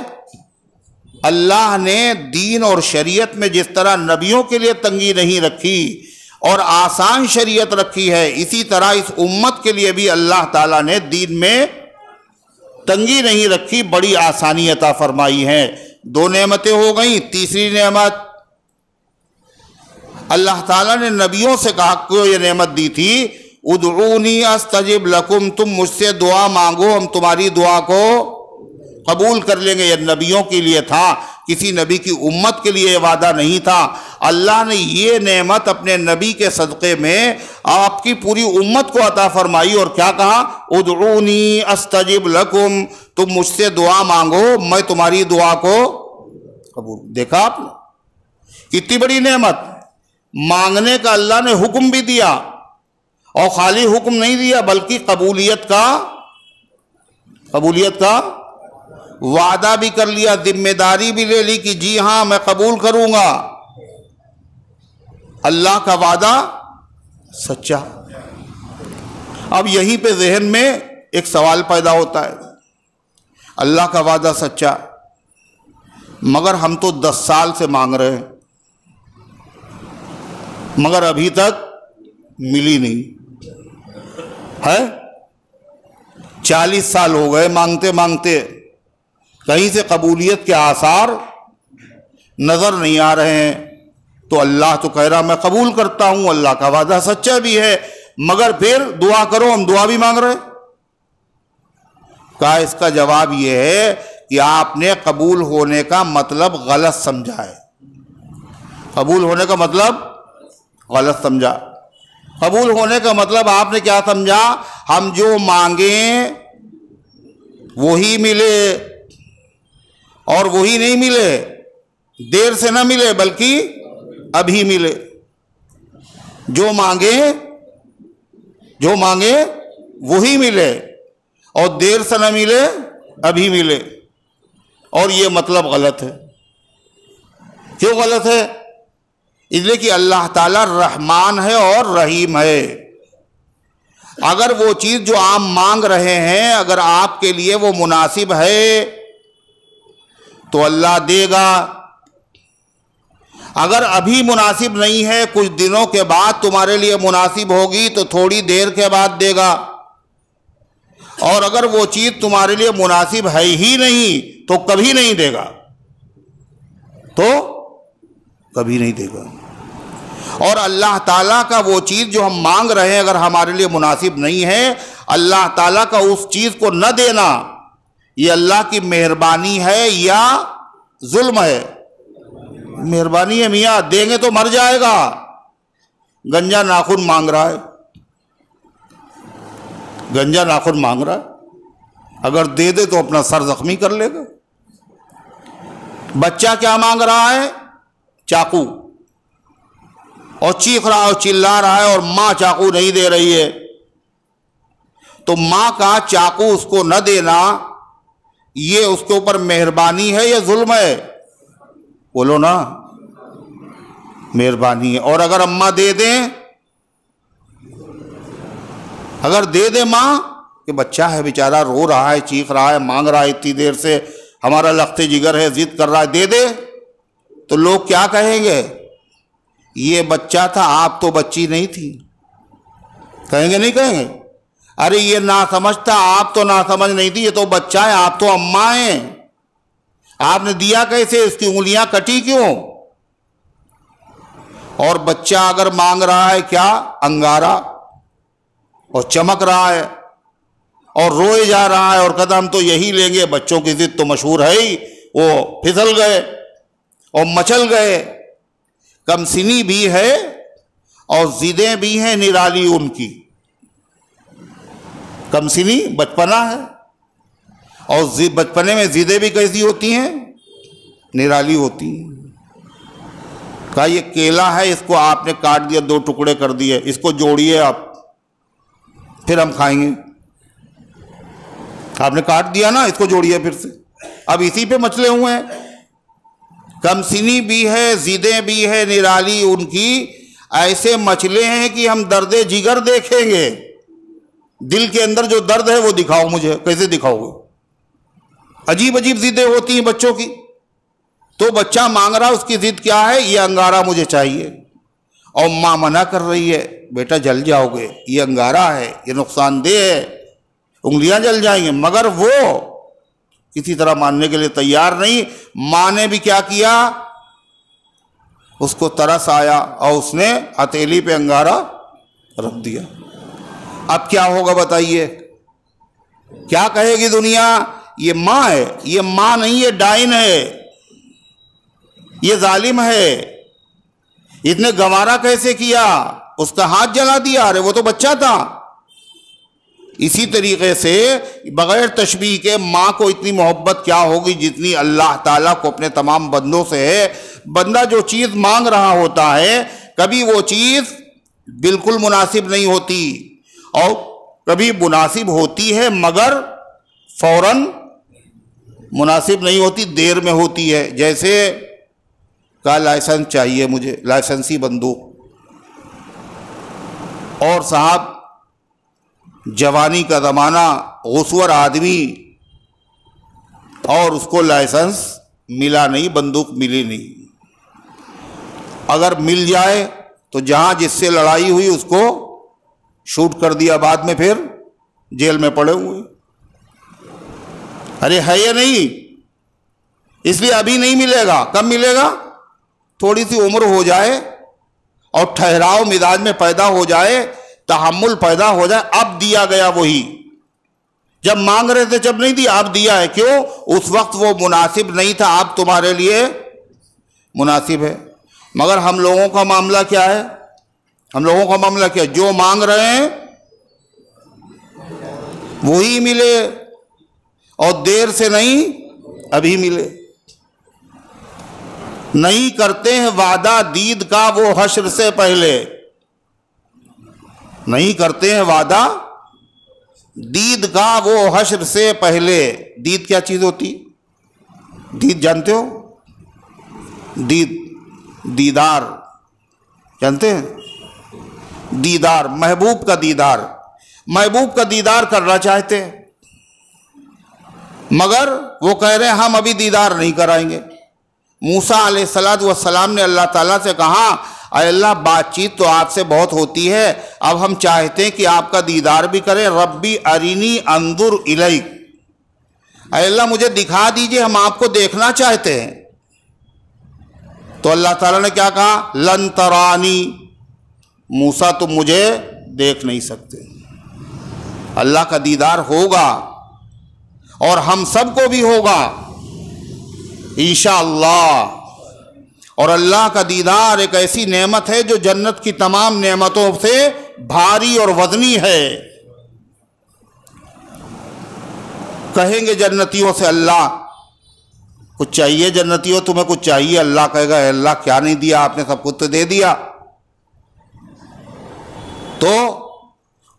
اللہ نے دین اور شریعت میں جس طرح نبیوں کے لیے تنگی نہیں رکھی اور آسان شریعت رکھی ہے، اسی طرح اس امت کے لیے بھی اللہ تعالیٰ نے دین میں تنگی نہیں رکھی، بڑی آسانی عطا فرمائی ہے. 2 نعمتیں ہو گئیں. تیسری نعمت اللہ تعالیٰ نے نبیوں سے کہا کہ یہ نعمت دی تھی، ادعونی استجب لکم، تم مجھ سے دعا مانگو ہم تمہاری دعا کو قبول کر لیں گے. یہ نبیوں کے لیے تھا، کسی نبی کی امت کے لیے یہ وعدہ نہیں تھا. اللہ نے یہ نعمت اپنے نبی کے صدقے میں آپ کی پوری امت کو عطا فرمائی اور کیا کہا؟ ادعونی استجب لکم، تم مجھ سے دعا مانگو میں تمہاری دعا کو قبول. دیکھا آپ نے کتنی بڑی نعمت. مانگنے کا اللہ نے حکم بھی دیا، اور خالی حکم نہیں دیا بلکہ قبولیت کا وعدہ بھی کر لیا، ذمہ داری بھی لے لی کہ جی ہاں میں قبول کروں گا. اللہ کا وعدہ سچا. اب یہیں پہ ذہن میں ایک سوال پیدا ہوتا ہے، اللہ کا وعدہ سچا مگر ہم تو 10 سال سے مانگ رہے ہیں مگر ابھی تک ملی نہیں ہے. 40 سال ہو گئے مانگتے مانگتے، کہیں سے قبولیت کے آثار نظر نہیں آ رہے ہیں. تو اللہ تو کہہ رہا میں قبول کرتا ہوں، اللہ کا وعدہ سچا بھی ہے، مگر پھر دعا کرو، ہم دعا بھی مانگ رہے. کہا اس کا جواب یہ ہے کہ آپ نے قبول ہونے کا مطلب غلط سمجھا ہے. قبول ہونے کا مطلب غلط سمجھا. قبول ہونے کا مطلب آپ نے کیا سمجھا؟ ہم جو مانگیں وہی ملے، اور وہی نہیں ملے، دیر سے نہ ملے بلکہ ابھی ملے. جو مانگے وہی ملے، اور دیر سے نہ ملے ابھی ملے. اور یہ مطلب غلط ہے. کیوں غلط ہے؟ اس لیے کہ اللہ تعالیٰ رحمان ہے اور رحیم ہے. اگر وہ چیز جو آپ مانگ رہے ہیں اگر آپ کے لیے وہ مناسب ہے تو اللہ دے گا. اگر ابھی مناسب نہیں ہے، کچھ دنوں کے بعد تمہارے لیے مناسب ہوگی تو تھوڑی دیر کے بعد دے گا. اور اگر وہ چیز تمہارے لیے مناسب ہے ہی نہیں تو کبھی نہیں دے گا، اور اللہ تعالیٰ کا وہ چیز جو ہم مانگ رہے ہیں اگر ہمارے لیے مناسب نہیں ہے، اللہ تعالیٰ کا اس چیز کو نہ دینا یہ اللہ کی مہربانی ہے یا ظلم ہے؟ مہربانی ہے میاں، دیں گے تو مر جائے گا. گنجا ناخن مانگ رہا ہے، اگر دے دے تو اپنا سر زخمی کر لے گا. بچہ کیا مانگ رہا ہے؟ چاقو، اور چیخ رہا ہے اور چلا رہا ہے اور ماں چاقو نہیں دے رہی ہے. تو ماں کا چاقو اس کو نہ دینا یہ اس کے اوپر مہربانی ہے یا ظلم ہے؟ بولو نا، مہربانی ہے. اور اگر اماں دے دیں ماں کہ بچہ ہے بیچارہ رو رہا ہے، چیخ رہا ہے، مانگ رہا ہے اتنی دیر سے، ہمارا لخت جگر ہے، ضد کر رہا ہے، دے دے، تو لوگ کیا کہیں گے؟ یہ بچہ تھا، آپ تو بچی نہیں تھی. کہیں گے نہیں کہیں گے؟ ارے یہ ناسمجھ تھا، آپ تو ناسمجھ نہیں تھی، یہ تو بچہ ہے، آپ تو اماں ہیں. آپ نے دیا کیسے؟ اس کی انگلیاں کٹی کیوں؟ اور بچہ اگر مانگ رہا ہے کیا؟ انگارا، اور چمک رہا ہے اور روئے جا رہا ہے اور کہتا ہم تو یہی لیں گے، بچوں کی ضد تو مشہور ہے ہی، وہ پھسل گئے اور مچل گئے۔ کم سنی بھی ہے اور ضدیں بھی ہیں نرالی ان کی۔ کم سنی بچپنا ہے، اور بچپنے میں ضدیں بھی کیسی ہوتی ہیں؟ نرالی ہوتی ہیں۔ کہا یہ کیلا ہے، اس کو آپ نے کاٹ دیا، 2 ٹکڑے کر دیے، اس کو جوڑیے آپ، پھر ہم کھائیں گے۔ آپ نے کاٹ دیا نا، اس کو جوڑیے پھر سے، اب اسی پہ مچلے ہوئے ہیں۔ کم سنی بھی ہے، ضدیں بھی ہے نرالی ان کی، ایسے مچلے ہیں کہ ہم درد جگر دیکھیں گے۔ دل کے اندر جو درد ہے وہ دکھاؤ مجھے، کیسے دکھاؤ گے؟ عجیب عجیب ضدیں ہوتی ہیں بچوں کی۔ تو بچہ مانگ رہا، اس کی ضد کیا ہے؟ یہ انگارا مجھے چاہیے، اور ماں منع کر رہی ہے، بیٹا جل جاؤ گے، یہ انگارا ہے، یہ نقصان دہ ہے، انگلیاں جل جائیں گے۔ مگر وہ کسی طرح ماننے کے لیے تیار نہیں۔ ماں نے بھی کیا کیا؟ اس کو ترس آیا اور اس نے ہتھیلی پہ انگارا رکھ دیا۔ اب کیا ہوگا بتائیے؟ کیا کہے گی دنیا؟ یہ ماں ہے، یہ ماں نہیں، یہ ڈائن ہے، یہ ظالم ہے، اس نے گوارا کیسے کیا؟ اس کا ہاتھ جلا دیا، ارے وہ تو بچہ تھا۔ اسی طریقے سے بغیر تشبیہ کے ماں کو اتنی محبت کیا ہوگی جتنی اللہ تعالیٰ کو اپنے تمام بندوں سے ہے۔ بندہ جو چیز مانگ رہا ہوتا ہے، کبھی وہ چیز بالکل مناسب نہیں ہوتی، اور کبھی مناسب ہوتی ہے مگر فوراً مناسب نہیں ہوتی، دیر میں ہوتی ہے۔ جیسے کا لائسنس چاہیے مجھے، لائسنسی بندوق، اور صاحب جوانی کا زمانہ، غسور آدمی، اور اس کو لائسنس ملا نہیں، بندوق ملی نہیں۔ اگر مل جائے تو جہاں جس سے لڑائی ہوئی اس کو شوٹ کر دیا، بعد میں پھر جیل میں پڑے ہوئے۔ ارے ہے یا نہیں؟ اس لیے ابھی نہیں ملے گا۔ کب ملے گا؟ تھوڑی سی عمر ہو جائے اور ٹھہراؤ مزاج میں پیدا ہو جائے، تحمل پیدا ہو جائے، اب دیا گیا وہی۔ جب مانگ رہے تھے جب نہیں دیا، اب دیا ہے۔ کیوں؟ اس وقت وہ مناسب نہیں تھا، اب تمہارے لیے مناسب ہے۔ مگر ہم لوگوں کا معاملہ کیا ہے؟ ہم لوگوں کا معاملہ کیا ہے؟ جو مانگ رہے ہیں وہی ملے، اور دیر سے نہیں، ابھی ملے۔ نہیں کرتے ہیں وعدہ دید کا وہ حشر سے پہلے، نہیں کرتے ہیں وعدہ دید کا وہ حشر سے پہلے۔ دید کیا چیز ہوتی؟ دید جانتے ہو؟ دید، دیدار جانتے ہیں؟ دیدار، محبوب کا دیدار، محبوب کا دیدار کرنا چاہتے ہیں، مگر وہ کہہ رہے ہیں ہم ابھی دیدار نہیں کرائیں گے۔ موسیٰ علیہ السلام نے اللہ تعالیٰ سے کہا اے اللہ بات چیت تو آپ سے بہت ہوتی ہے، اب ہم چاہتے ہیں کہ آپ کا دیدار بھی کریں۔ ربی ارینی انظر الیک، اے اللہ مجھے دکھا دیجئے، ہم آپ کو دیکھنا چاہتے ہیں۔ تو اللہ تعالیٰ نے کیا کہا؟ لن ترانی، موسیٰ تم مجھے دیکھ نہیں سکتے۔ اللہ کا دیدار ہوگا، اور ہم سب کو بھی ہوگا انشاءاللہ۔ اور اللہ کا دیدار ایک ایسی نعمت ہے جو جنت کی تمام نعمتوں سے بھاری اور وزنی ہے۔ کہیں گے جنتیوں سے اللہ کچھ چاہیے، جنتیوں تمہیں کچھ چاہیے؟ اللہ کہے گا اے اللہ کیا نہیں دیا آپ نے، سب کچھ تو دے دیا۔ تو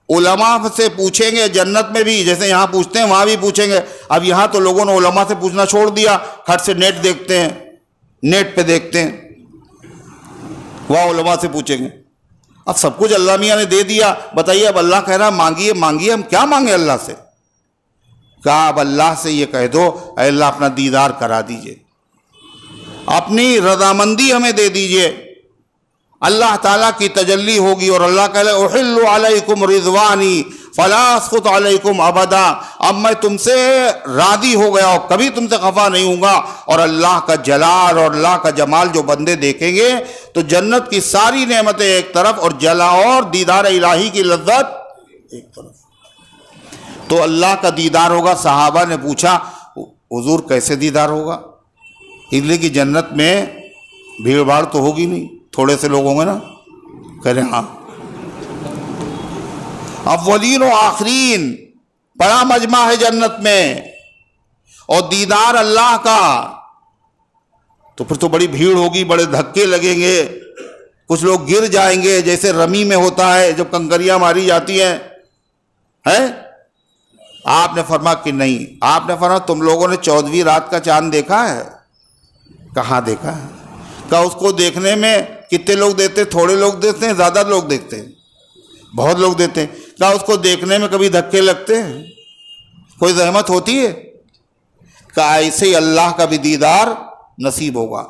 علماء سے پوچھیں گے جنت میں بھی، جیسے یہاں پوچھتے ہیں وہاں بھی پوچھیں گے۔ اب یہاں تو لوگوں نے علماء سے پوچھنا چھوڑ دیا، کھٹ سے نیٹ دیکھتے ہیں، نیٹ پہ دیکھتے ہیں، وہاں علماء سے پوچھیں گے۔ اب سب کچھ اللہ میاں نے دے دیا، بتائیے اب اللہ کہہ رہا مانگیے مانگیے، ہم کیا مانگے اللہ سے؟ کہا اب اللہ سے یہ کہہ دو اے اللہ اپنا دیدار کرا دیجئے، اپنی رضامندی ہمیں دے دیجئے۔ اللہ تعالیٰ کی تجلی ہوگی، اور اللہ کہے احل علیکم رضوانی فلا اسخط علیکم ابدا، اب میں تم سے راضی ہو گیا اور کبھی تم سے خفا نہیں ہوں گا۔ اور اللہ کا جلال اور اللہ کا جمال جو بندے دیکھیں گے تو جنت کی ساری نعمتیں ایک طرف اور اور دیدار الہی کی لذت ایک طرف، تو اللہ کا دیدار ہوگا۔ صحابہ نے پوچھا حضور کیسے دیدار ہوگا؟ اس لیے کہ جنت میں بھیڑ بھاڑ تو ہوگی نہیں، تھوڑے سے لوگ ہوں گے نا؟ کہہ رہے ہاں، اولین و آخرین بڑا مجمع ہے جنت میں، اور دیدار اللہ کا، تو پھر تو بڑی بھیڑ ہوگی، بڑے دھکے لگیں گے، کچھ لوگ گر جائیں گے جیسے رمی میں ہوتا ہے جب کنکریاں ماری جاتی ہیں۔ آپ نے فرمایا کہ نہیں، آپ نے فرمایا تم لوگوں نے 14ویں رات کا چاند دیکھا ہے؟ کہاں دیکھا ہے؟ کہا اس کو دیکھنے میں کتنے لوگ دیتے؟ تھوڑے لوگ دیتے ہیں، زیادہ لوگ دیکھتے ہیں؟ بہت لوگ دیتے ہیں۔ کہا اس کو دیکھنے میں کبھی دھکے لگتے ہیں؟ کوئی زحمت ہوتی ہے؟ کہا ایسے ہی اللہ کا بھی دیدار نصیب ہوگا۔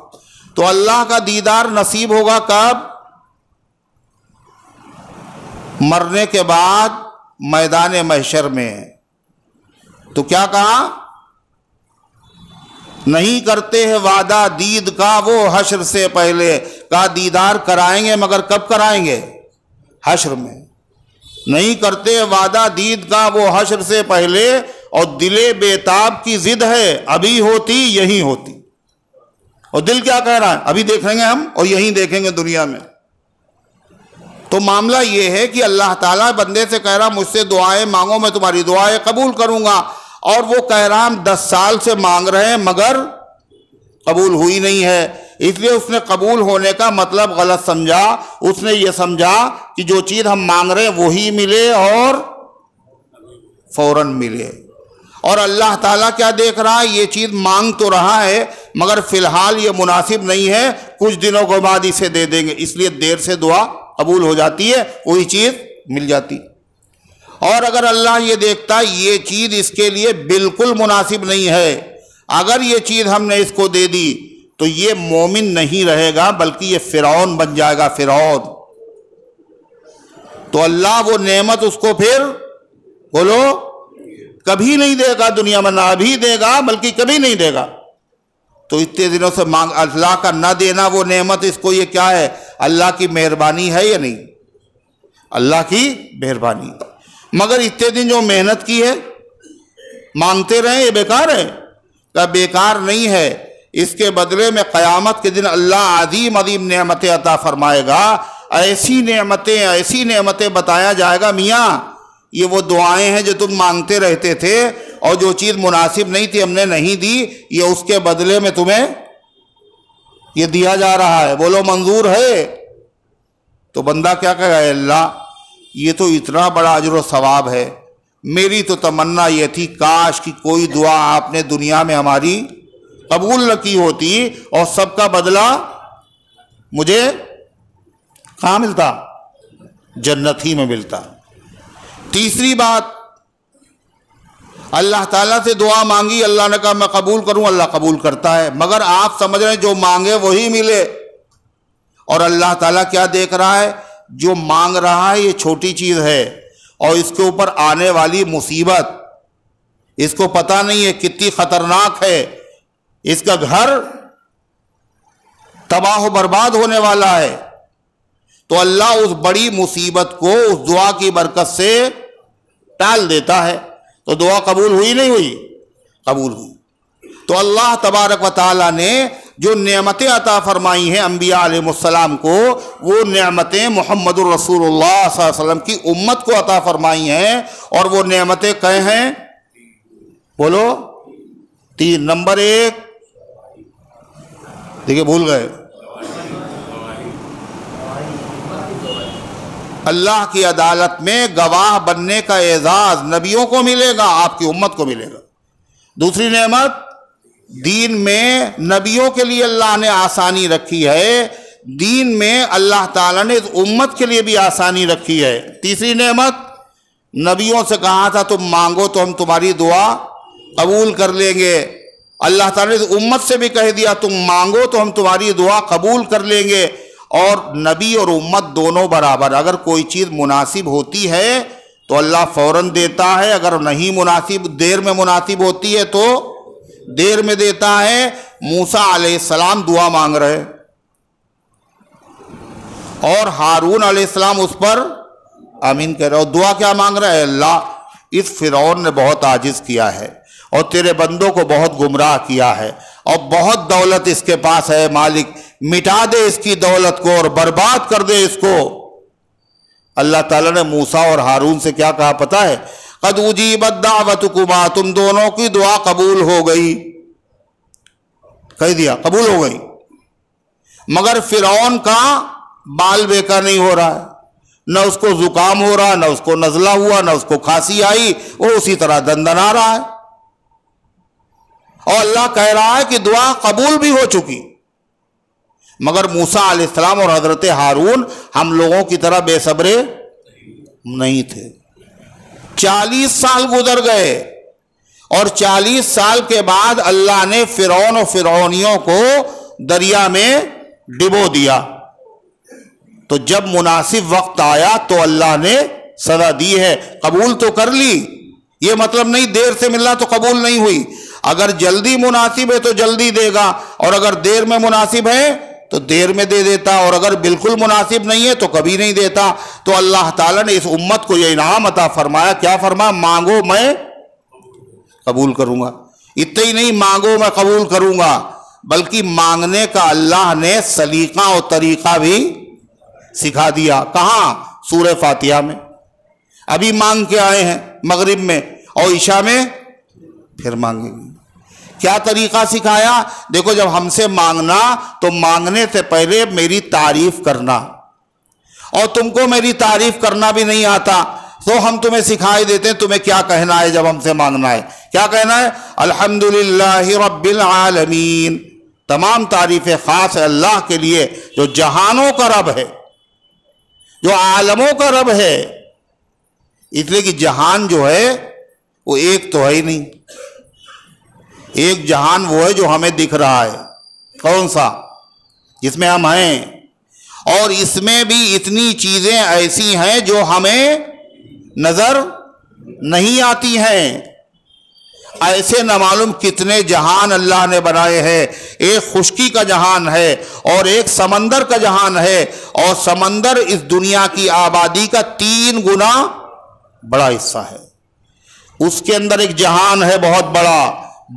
تو اللہ کا دیدار نصیب ہوگا کب؟ مرنے کے بعد میدان محشر میں۔ تو کیا کہا؟ نہیں کرتے ہیں وعدہ دید کا وہ حشر سے پہلے، کہا دیدار کرائیں گے مگر کب کرائیں گے؟ حشر میں۔ نہیں کرتے وعدہ دید کا وہ حشر سے پہلے، اور دل بیتاب کی ضد ہے ابھی ہوتی یہی ہوتی۔ اور دل کیا کہہ رہا ہے؟ ابھی دیکھیں گے ہم اور یہیں دیکھیں گے دنیا میں۔ تو معاملہ یہ ہے کہ اللہ تعالیٰ بندے سے کہہ رہا مجھ سے دعائیں مانگو میں تمہاری دعائیں قبول کروں گا، اور وہ کہہ رہا ہم 10 سال سے مانگ رہے ہیں مگر قبول ہوئی نہیں ہے۔ اس لیے اس نے قبول ہونے کا مطلب غلط سمجھا، اس نے یہ سمجھا کہ جو چیز ہم مانگ رہے ہیں وہی ملے اور فوراً ملے۔ اور اللہ تعالیٰ کیا دیکھ رہا ہے؟ یہ چیز مانگ تو رہا ہے مگر فی الحال یہ مناسب نہیں ہے، کچھ دنوں کے بعد اسے دے دیں گے، اس لیے دیر سے دعا قبول ہو جاتی ہے، وہی چیز مل جاتی۔ اور اگر اللہ یہ دیکھتا ہے یہ چیز اس کے لیے بالکل مناسب نہیں ہے، اگر یہ چیز ہم نے اس کو دے دی تو یہ مومن نہیں رہے گا بلکہ یہ فرعون بن جائے گا، فرعون۔ تو اللہ وہ نعمت اس کو پھر بولو کبھی نہیں دے گا، دنیا میں نہ ابھی دے گا بلکہ کبھی نہیں دے گا۔ تو اتنے دنوں سے مانگ، اللہ کا نہ دینا وہ نعمت اس کو یہ کیا ہے؟ اللہ کی مہربانی ہے یا نہیں؟ اللہ کی مہربانی۔ مگر اتنے دن جو محنت کی ہے مانگتے رہے، یہ بیکار ہے؟ کہ بیکار نہیں ہے، اس کے بدلے میں قیامت کے دن اللہ عظیم عظیم نعمتیں عطا فرمائے گا، ایسی نعمتیں بتایا جائے گا میاں یہ وہ دعائیں ہیں جو تم مانگتے رہتے تھے اور جو چیز مناسب نہیں تھی ہم نے نہیں دی، یہ اس کے بدلے میں تمہیں یہ دیا جا رہا ہے، بولو منظور ہے؟ تو بندہ کیا کہے گا؟ اللہ یہ تو اتنا بڑا اجر و ثواب ہے، میری تو تمنا یہ تھی کاش کہ کوئی دعا آپ نے دنیا میں ہماری قبول نہ کی ہوتی اور سب کا بدلہ مجھے کہاں ملتا؟ جنت ہی میں ملتا۔ تیسری بات، اللہ تعالیٰ سے دعا مانگی، اللہ نے کہا میں قبول کروں، اللہ قبول کرتا ہے، مگر آپ سمجھ رہے ہیں جو مانگے وہی ملے۔ اور اللہ تعالیٰ کیا دیکھ رہا ہے؟ جو مانگ رہا ہے یہ چھوٹی چیز ہے، اور اس کے اوپر آنے والی مصیبت اس کو پتہ نہیں ہے کتنی خطرناک ہے، اس کا گھر تباہ و برباد ہونے والا ہے۔ تو اللہ اس بڑی مصیبت کو اس دعا کی برکت سے ٹال دیتا ہے۔ تو دعا قبول ہوئی نہیں ہوئی؟ قبول ہوئی۔ تو اللہ تبارک و تعالیٰ نے جو نعمتیں عطا فرمائی ہیں انبیاء علیہ السلام کو، وہ نعمتیں محمد الرسول اللہ صلی اللہ علیہ وسلم کی امت کو عطا فرمائی ہیں، اور وہ نعمتیں کہے ہیں؟ بولو 3۔ نمبر 1 دیکھیں بھول گئے، اللہ کی عدالت میں گواہ بننے کا اعزاز نبیوں کو ملے گا، آپ کی امت کو ملے گا۔ دوسری نعمت، دین میں نبیوں کے لیے اللہ نے آسانی رکھی ہے، دین میں اللہ تعالیٰ نے اس امت کے لیے بھی آسانی رکھی ہے۔ تیسری نعمت، نبیوں سے کہا تھا تم مانگو تو ہم تمہاری دعا قبول کر لیں گے، اللہ تعالیٰ نے اس امت سے بھی کہہ دیا تم مانگو تو ہم تمہاری دعا قبول کر لیں گے۔ اور نبی اور امت دونوں برابر، اگر کوئی چیز مناسب ہوتی ہے تو اللہ فوراً دیتا ہے، اگر نہیں مناسب دیر میں مناسب ہوتی ہے تو دیر میں دیتا ہے۔ موسیٰ علیہ السلام دعا مانگ رہے اور ہارون علیہ السلام اس پر آمین کہہ رہے، اور دعا کیا مانگ رہے ہیں؟ اللہ اس فرعون نے بہت عاجز کیا ہے اور تیرے بندوں کو بہت گمراہ کیا ہے اور بہت دولت اس کے پاس ہے، مالک مٹا دے اس کی دولت کو اور برباد کر دے اس کو۔ اللہ تعالیٰ نے موسیٰ اور ہارون سے کیا کہا پتہ ہے؟ قد اجیبت دعوتکما، تم دونوں کی دعا قبول ہو گئی، کہہ دیا قبول ہو گئی، مگر فرعون کا بال بیکا نہیں ہو رہا ہے، نہ اس کو زکام ہو رہا، نہ اس کو نزلہ ہوا، نہ اس کو کھانسی آئی، وہ اسی طرح دندنا رہا ہے، اور اللہ کہہ رہا ہے کہ دعا قبول بھی ہو چکی، مگر موسیٰ علیہ السلام اور حضرت ہارون ہم لوگوں کی طرح بے صبرے نہیں تھے۔ 40 سال گزر گئے اور 40 سال کے بعد اللہ نے فرعون اور فرعونیوں کو دریا میں ڈبو دیا، تو جب مناسب وقت آیا تو اللہ نے سزا دی ہے، قبول تو کر لی، یہ مطلب نہیں دیر سے ملنا تو قبول نہیں ہوئی، اگر جلدی مناسب ہے تو جلدی دے گا، اور اگر دیر میں مناسب ہے تو دیر میں دے دیتا، اور اگر بالکل مناسب نہیں ہے تو کبھی نہیں دیتا۔ تو اللہ تعالیٰ نے اس امت کو یہ انعام عطا فرمایا، کیا فرمایا؟ مانگو میں قبول کروں گا، اتنا ہی نہیں مانگو میں قبول کروں گا، بلکہ مانگنے کا اللہ نے سلیقہ اور طریقہ بھی سکھا دیا۔ کہاں؟ سورہ فاتحہ میں، ابھی مانگ کے آئے ہیں مغرب میں، اور عشاء میں پھر مانگیں گے۔ کیا طریقہ سکھایا؟ دیکھو جب ہم سے مانگنا تو مانگنے سے پہلے میری تعریف کرنا، اور تم کو میری تعریف کرنا بھی نہیں آتا تو ہم تمہیں سکھائی دیتے ہیں تمہیں کیا کہنا ہے۔ جب ہم سے مانگنا ہے کیا کہنا ہے؟ الحمدللہ رب العالمین، تمام تعریفیں خاص ہے اللہ کے لیے جو جہانوں کا رب ہے، جو عالموں کا رب ہے، اس لیے کہ جہان جو ہے وہ ایک تو ہے ہی نہیں، ایک جہان وہ ہے جو ہمیں دکھ رہا ہے، کون سا؟ جس میں ہم ہیں، اور اس میں بھی اتنی چیزیں ایسی ہیں جو ہمیں نظر نہیں آتی ہیں، ایسے نہ معلوم کتنے جہان اللہ نے بنائے ہیں۔ ایک خشکی کا جہان ہے اور ایک سمندر کا جہان ہے، اور سمندر اس دنیا کی آبادی کا 3 گنا بڑا حصہ ہے، اس کے اندر ایک جہان ہے بہت بڑا،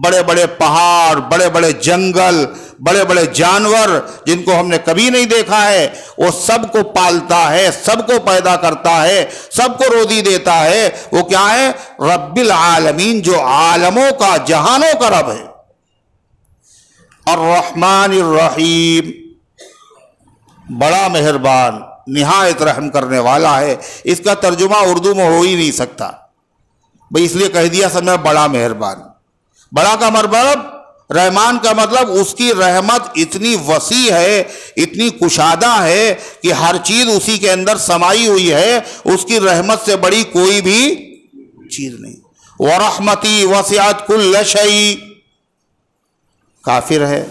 بڑے بڑے پہاڑ، بڑے بڑے جنگل، بڑے بڑے جانور جن کو ہم نے کبھی نہیں دیکھا ہے، وہ سب کو پالتا ہے، سب کو پیدا کرتا ہے، سب کو روزی دیتا ہے۔ وہ کیا ہے؟ رب العالمین، جو عالموں کا جہانوں کا رب ہے۔ الرحمن الرحیم، بڑا مہربان، نہایت رحم کرنے والا ہے۔ اس کا ترجمہ اردو میں ہو ہی نہیں سکتا بھئی، اس لیے کہہ دیا سب میں بڑا مہربان۔ بڑا کا مطلب، رحمان کا مطلب اس کی رحمت اتنی وسیع ہے، اتنی کشادہ ہے کہ ہر چیز اسی کے اندر سمائی ہوئی ہے، اس کی رحمت سے بڑی کوئی بھی چیز نہیں۔ وَرَحْمَتِي وَسِعَتْ كُلَّ شَيْءٍ، کافر ہے،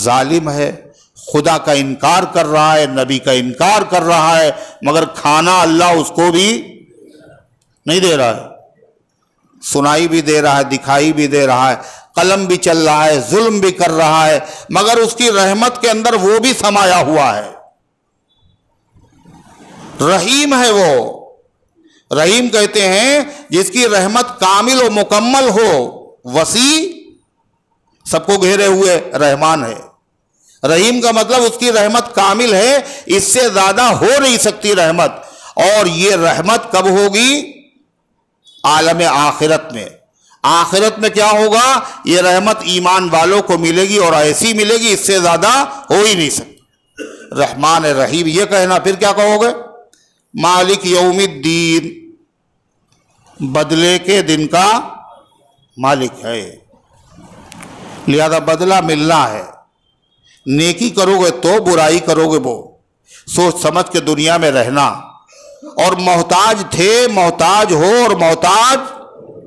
ظالم ہے، خدا کا انکار کر رہا ہے، نبی کا انکار کر رہا ہے، مگر کھانا اللہ اس کو بھی نہیں دے رہا ہے، سنائی بھی دے رہا ہے، دکھائی بھی دے رہا ہے، قلم بھی چل رہا ہے، ظلم بھی کر رہا ہے، مگر اس کی رحمت کے اندر وہ بھی سمایا ہوا ہے۔ رحیم ہے وہ، رحیم کہتے ہیں جس کی رحمت کامل و مکمل ہو، وسیع، سب کو گھیرے ہوئے رحمان ہے۔ رحیم کا مطلب اس کی رحمت کامل ہے، اس سے زیادہ ہو نہیں سکتی رحمت، اور یہ رحمت کب ہوگی؟ عالم آخرت میں۔ آخرت میں کیا ہوگا؟ یہ رحمت ایمان والوں کو ملے گی، اور ایسی ملے گی اس سے زیادہ ہو ہی نہیں سکتی۔ رحمان رحیم یہ کہنا، پھر کیا کہو گے؟ مالک یوم الدین، بدلے کے دن کا مالک ہے، لہذا بدلہ ملنا ہے۔ نیکی کرو گے تو، برائی کرو گے وہ، سوچ سمجھ کے دنیا میں رہنا، اور محتاج تھے، محتاج ہو اور محتاج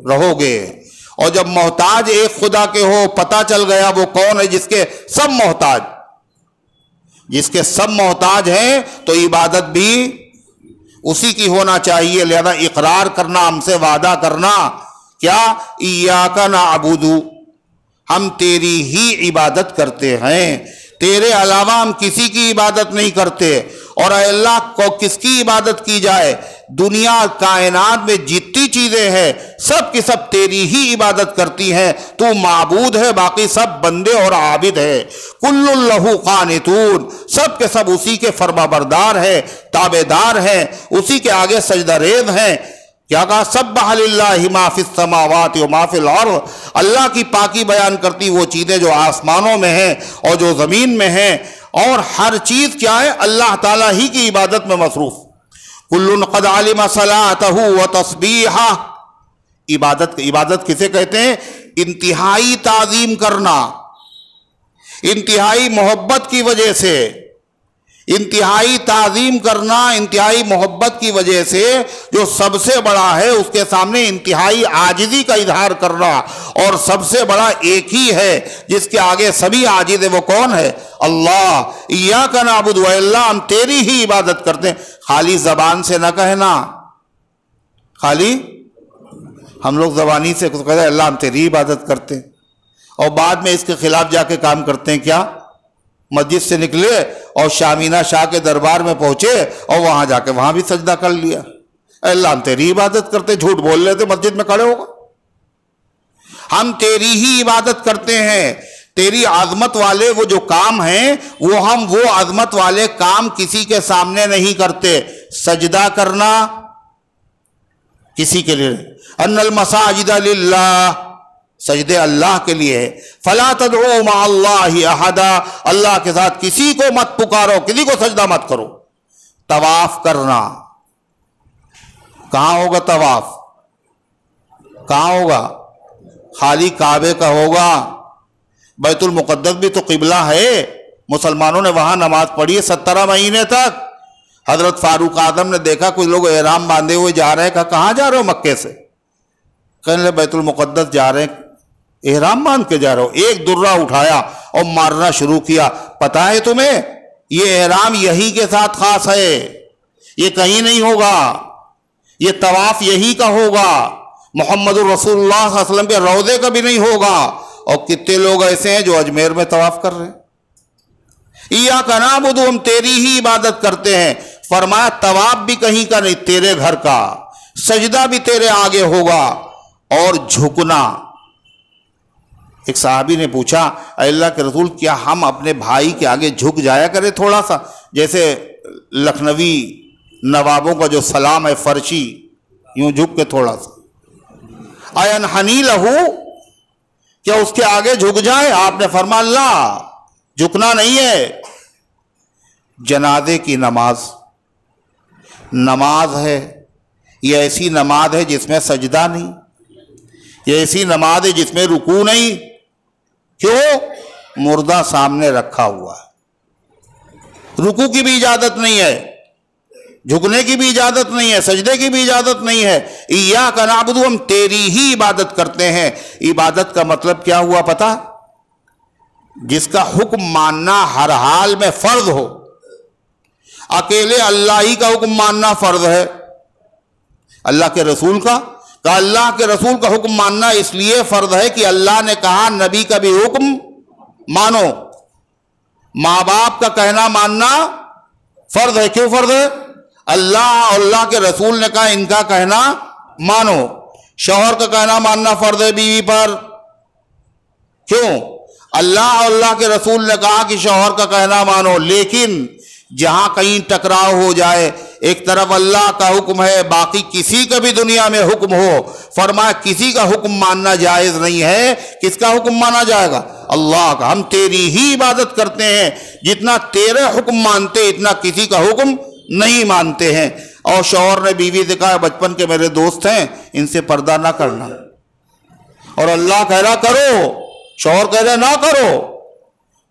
رہو گے، اور جب محتاج ایک خدا کے ہو، پتہ چل گیا وہ کون ہے جس کے سب محتاج، جس کے سب محتاج ہیں، تو عبادت بھی اسی کی ہونا چاہیے. لہذا اقرار کرنا، ہم سے وعدہ کرنا کیا، ایاک نعبد، ہم تیری ہی عبادت کرتے ہیں، تیرے علاوہ ہم کسی کی عبادت نہیں کرتے. اور اے اللہ کو کس کی عبادت کی جائے؟ دنیا کائنات میں جتنی چیزیں ہیں سب کی سب تیری ہی عبادت کرتی ہیں، تو معبود ہے، باقی سب بندے اور عابد ہے. کل لہ قانتون، سب کے سب اسی کے فرما بردار ہیں، تابع دار ہیں، اسی کے آگے سجدہ ریز ہیں. کیا کہا، سبح للہ ما فی السماوات و ما فی الارض، اللہ کی پاکی بیان کرتی وہ چیزیں جو آسمانوں میں ہیں اور جو زمین میں ہیں، اور ہر چیز کیا ہے، اللہ تعالیٰ ہی کی عبادت میں مصروف. کل قد علم صلاتہ و تسبیحہ، عبادت کسے کہتے ہیں؟ انتہائی تعظیم کرنا، انتہائی محبت کی وجہ سے، انتہائی تعظیم کرنا، انتہائی محبت کی وجہ سے جو سب سے بڑا ہے اس کے سامنے انتہائی عاجزی کا اظہار کرنا. اور سب سے بڑا ایک ہی ہے جس کے آگے سبھی عاجز ہیں، وہ کون ہے؟ اللہ. ایاک نعبد، و اللہ ہم تیری ہی عبادت کرتے ہیں. خالی زبان سے نہ کہنا، خالی ہم لوگ زبانی سے کہتے ہیں اللہ ہم تیری عبادت کرتے ہیں، اور بعد میں اس کے خلاف جا کے کام کرتے ہیں. کیا؟ مسجد سے نکلے اور شامینہ شاہ کے دربار میں پہنچے اور وہاں جا کے وہاں بھی سجدہ کر لیا. اللہ ہم تیری عبادت کرتے، جھوٹ بول لیتے مسجد میں کھڑے ہوگا. ہم تیری ہی عبادت کرتے ہیں، تیری عظمت والے وہ جو کام ہیں ہم وہ عظمت والے کام کسی کے سامنے نہیں کرتے. سجدہ کرنا کسی کے لیے، ان المساجد للہ، سجدے اللہ کے لیے ہے. فلا تدعوا مع اللہ احدا، اللہ کے ساتھ کسی کو مت پکارو، کسی کو سجدہ مت کرو. طواف کرنا، کہاں ہوگا طواف؟ کہاں ہوگا؟ خالی کعبے کا ہوگا. بیت المقدس بھی تو قبلہ ہے، مسلمانوں نے وہاں نماز پڑھی ہے 17 مہینے تک. حضرت فاروق اعظم نے دیکھا کچھ لوگ احرام باندھے ہوئے جا رہے ہیں، کہا کہاں جا رہے ہو؟ مکے سے. کہنے لگے بیت المقدس جا رہے ہیں. احرام باندھ کے جا رہے ہو؟ ایک درہ اٹھایا اور مارنا شروع کیا. پتا ہے تمہیں یہ احرام یہی کے ساتھ خاص ہے، یہ کہیں نہیں ہوگا، یہ طواف یہی کا ہوگا، محمد الرسول اللہ صلی اللہ علیہ وسلم کے روضے کا بھی نہیں ہوگا. اور کتنے لوگ ایسے ہیں جو اجمیر میں طواف کر رہے ہیں. ایاک نعبد، ہم تیری ہی عبادت کرتے ہیں. فرمایا طواف بھی کہیں کا نہیں، تیرے گھر کا، سجدہ بھی تیرے آگے ہوگا. اور جھکنا، ایک صحابی نے پوچھا اے اللہ کے رسول کیا ہم اپنے بھائی کے آگے جھک جایا کرے تھوڑا سا، جیسے لکھنوی نوابوں کا جو سلام ہے فرشی، یوں جھک کے تھوڑا سا. اَيَنْحَنِي لَهُ، کیا اس کے آگے جھک جائے؟ آپ نے فرمایا اللہ جھکنا نہیں ہے. جنازے کی نماز ہے، یہ ایسی نماز ہے جس میں سجدہ نہیں، یہ ایسی نماز ہے جس میں رکوع نہیں. کیوں؟ مردہ سامنے رکھا ہوا ہے. رکوع کی بھی اجازت نہیں ہے، جھکنے کی بھی اجازت نہیں ہے، سجدے کی بھی اجازت نہیں ہے. ایاک نعبد، ہم تیری ہی عبادت کرتے ہیں. عبادت کا مطلب کیا ہوا پتہ؟ جس کا حکم ماننا ہر حال میں فرض ہو. اکیلے اللہ ہی کا حکم ماننا فرض ہے. اللہ کے رسول کا، کہ اللہ کے رسول کا حکم ماننا اس لیے فرض ہے کہ اللہ نے کہا نبی کا بھی حکم مانو. ماں باپ کا کہنا ماننا فرض ہے. کیوں فرض ہے؟ اللہ اور اللہ کے رسول نے کہا ان کا کہنا مانو. شوہر کا کہنا ماننا فرض ہے بیوی پر. کیوں؟ اللہ اور اللہ کے رسول نے کہا کہ شوہر کا کہنا مانو. لیکن جہاں کہیں ٹکراؤ ہو جائے، ایک طرف اللہ کا حکم ہے، باقی کسی کا بھی دنیا میں حکم ہو، فرمایا کسی کا حکم ماننا جائز نہیں ہے. کس کا حکم مانا جائے گا؟ اللہ کا. ہم تیری ہی عبادت کرتے ہیں، جتنا تیرے حکم مانتے اتنا کسی کا حکم نہیں مانتے ہیں. اور شوہر نے بیوی سے کہا بچپن کے میرے دوست ہیں ان سے پردہ نہ کرنا، اور اللہ کہہ رہا کرو، شوہر کہہ رہا نہ کرو.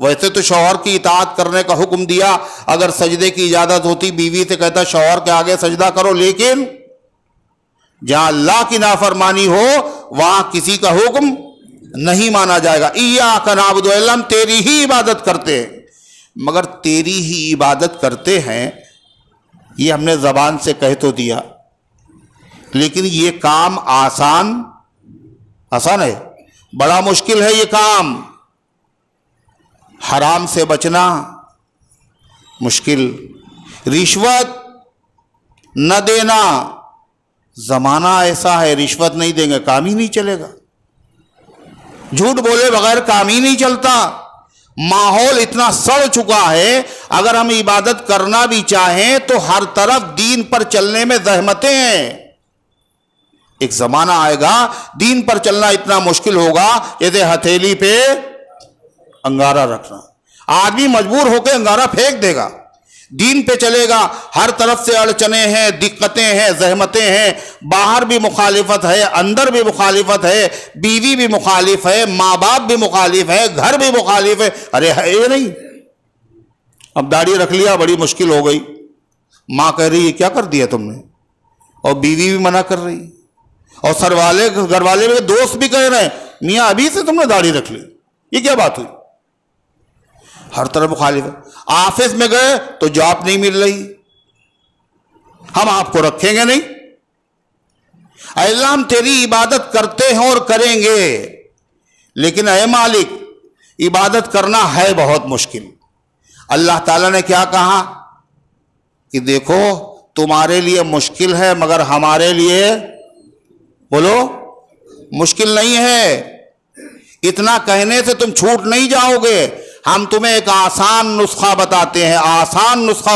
ویسے تو شوہر کی اطاعت کرنے کا حکم دیا، اگر سجدے کی اجازت ہوتی بیوی سے کہتا شوہر کے آگے سجدہ کرو. لیکن جہاں اللہ کی نافرمانی ہو وہاں کسی کا حکم نہیں مانا جائے گا. ایاک نعبد، ہم تیری ہی عبادت کرتے ہیں. مگر تیری ہی عبادت کرتے ہیں یہ ہم نے زبان سے کہہ تو دیا، لیکن یہ کام آسان ہے، بڑا مشکل ہے یہ کام۔ حرام سے بچنا مشکل، رشوت نہ دینا، زمانہ ایسا ہے رشوت نہیں دیں گے کام ہی نہیں چلے گا، جھوٹ بولے بغیر کام ہی نہیں چلتا۔ ماحول اتنا سڑ چکا ہے، اگر ہم عبادت کرنا بھی چاہیں تو ہر طرف دین پر چلنے میں زحمتیں ہیں۔ ایک زمانہ آئے گا دین پر چلنا اتنا مشکل ہوگا جیسے ہتھیلی پہ انگارہ رکھنا، آدمی مجبور ہو کے انگارہ پھینک دے گا۔ دین پہ چلے گا، ہر طرف سے اڑچنیں ہیں، دقتیں ہیں، زحمتیں ہیں، باہر بھی مخالفت ہے، اندر بھی مخالفت ہے، بیوی بھی مخالف ہے، ماں باپ بھی مخالف ہے، گھر بھی مخالف ہے۔ ارے ہے یہ نہیں، اب داڑھی رکھ لیا بڑی مشکل ہو گئی، ماں کہہ رہی ہے کیا کر دیا تم نے، اور بیوی بھی منع کر رہی، اور گھر والے میرے دوست بھی کہہ رہے ہیں میاں ابھی سے تم نے داڑھی رکھ لی، یہ کیا بات ہوئی؟ ہر طرف مخالف ہے۔ آفس میں گئے تو جاب نہیں مل رہی، ہم آپ کو رکھیں گے نہیں۔ اے اللہ ہم تیری عبادت کرتے ہیں اور کریں گے، لیکن اے مالک عبادت کرنا ہے بہت مشکل۔ اللہ تعالیٰ نے کیا کہا کہ دیکھو تمہارے لیے مشکل ہے مگر ہمارے لیے بولو مشکل نہیں ہے، اتنا کہنے سے تم چھوٹ نہیں جاؤ گے، ہم تمہیں ایک آسان نسخہ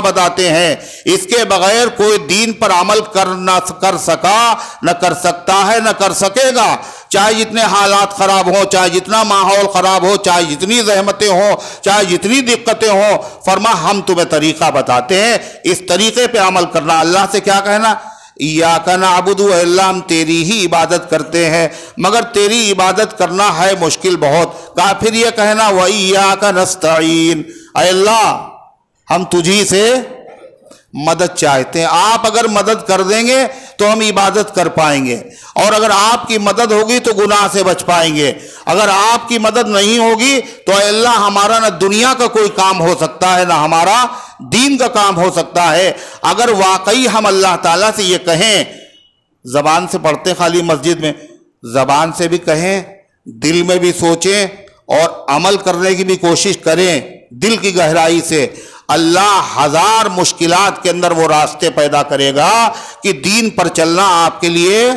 بتاتے ہیں، اس کے بغیر کوئی دین پر عمل نہ کر سکا، نہ کر سکتا ہے، نہ کر سکے گا، چاہے جتنے حالات خراب ہوں، چاہے جتنا ماحول خراب ہو، چاہے جتنی زحمتیں ہوں، چاہے جتنی دقتیں ہوں، فرما ہم تمہیں طریقہ بتاتے ہیں، اس طریقے پہ عمل کرنا۔ اللہ سے کیا کہنا؟ ایاک نعبد، اے اللہ ہم تیری ہی عبادت کرتے ہیں مگر تیری عبادت کرنا ہے مشکل بہت۔ کہا پھر یہ کہنا وَإِيَّاكَ نَسْتَعِينُ، اے اللہ ہم تجھی سے مدد چاہتے ہیں، آپ اگر مدد کر دیں گے تو ہم عبادت کر پائیں گے، اور اگر آپ کی مدد ہوگی تو گناہ سے بچ پائیں گے، اگر آپ کی مدد نہیں ہوگی تو اے اللہ ہمارا نہ دنیا کا کوئی کام ہو سکتا ہے، نہ ہمارا دین کا کام ہو سکتا ہے۔ اگر واقعی ہم اللہ تعالیٰ سے یہ کہیں، زبان سے پڑھتے خالی مسجد میں، زبان سے بھی کہیں، دل میں بھی سوچیں اور عمل کرنے کی بھی کوشش کریں دل کی گہرائی سے، اللہ ہزار مشکلات کے اندر وہ راستے پیدا کرے گا کہ دین پر چلنا آپ کے لیے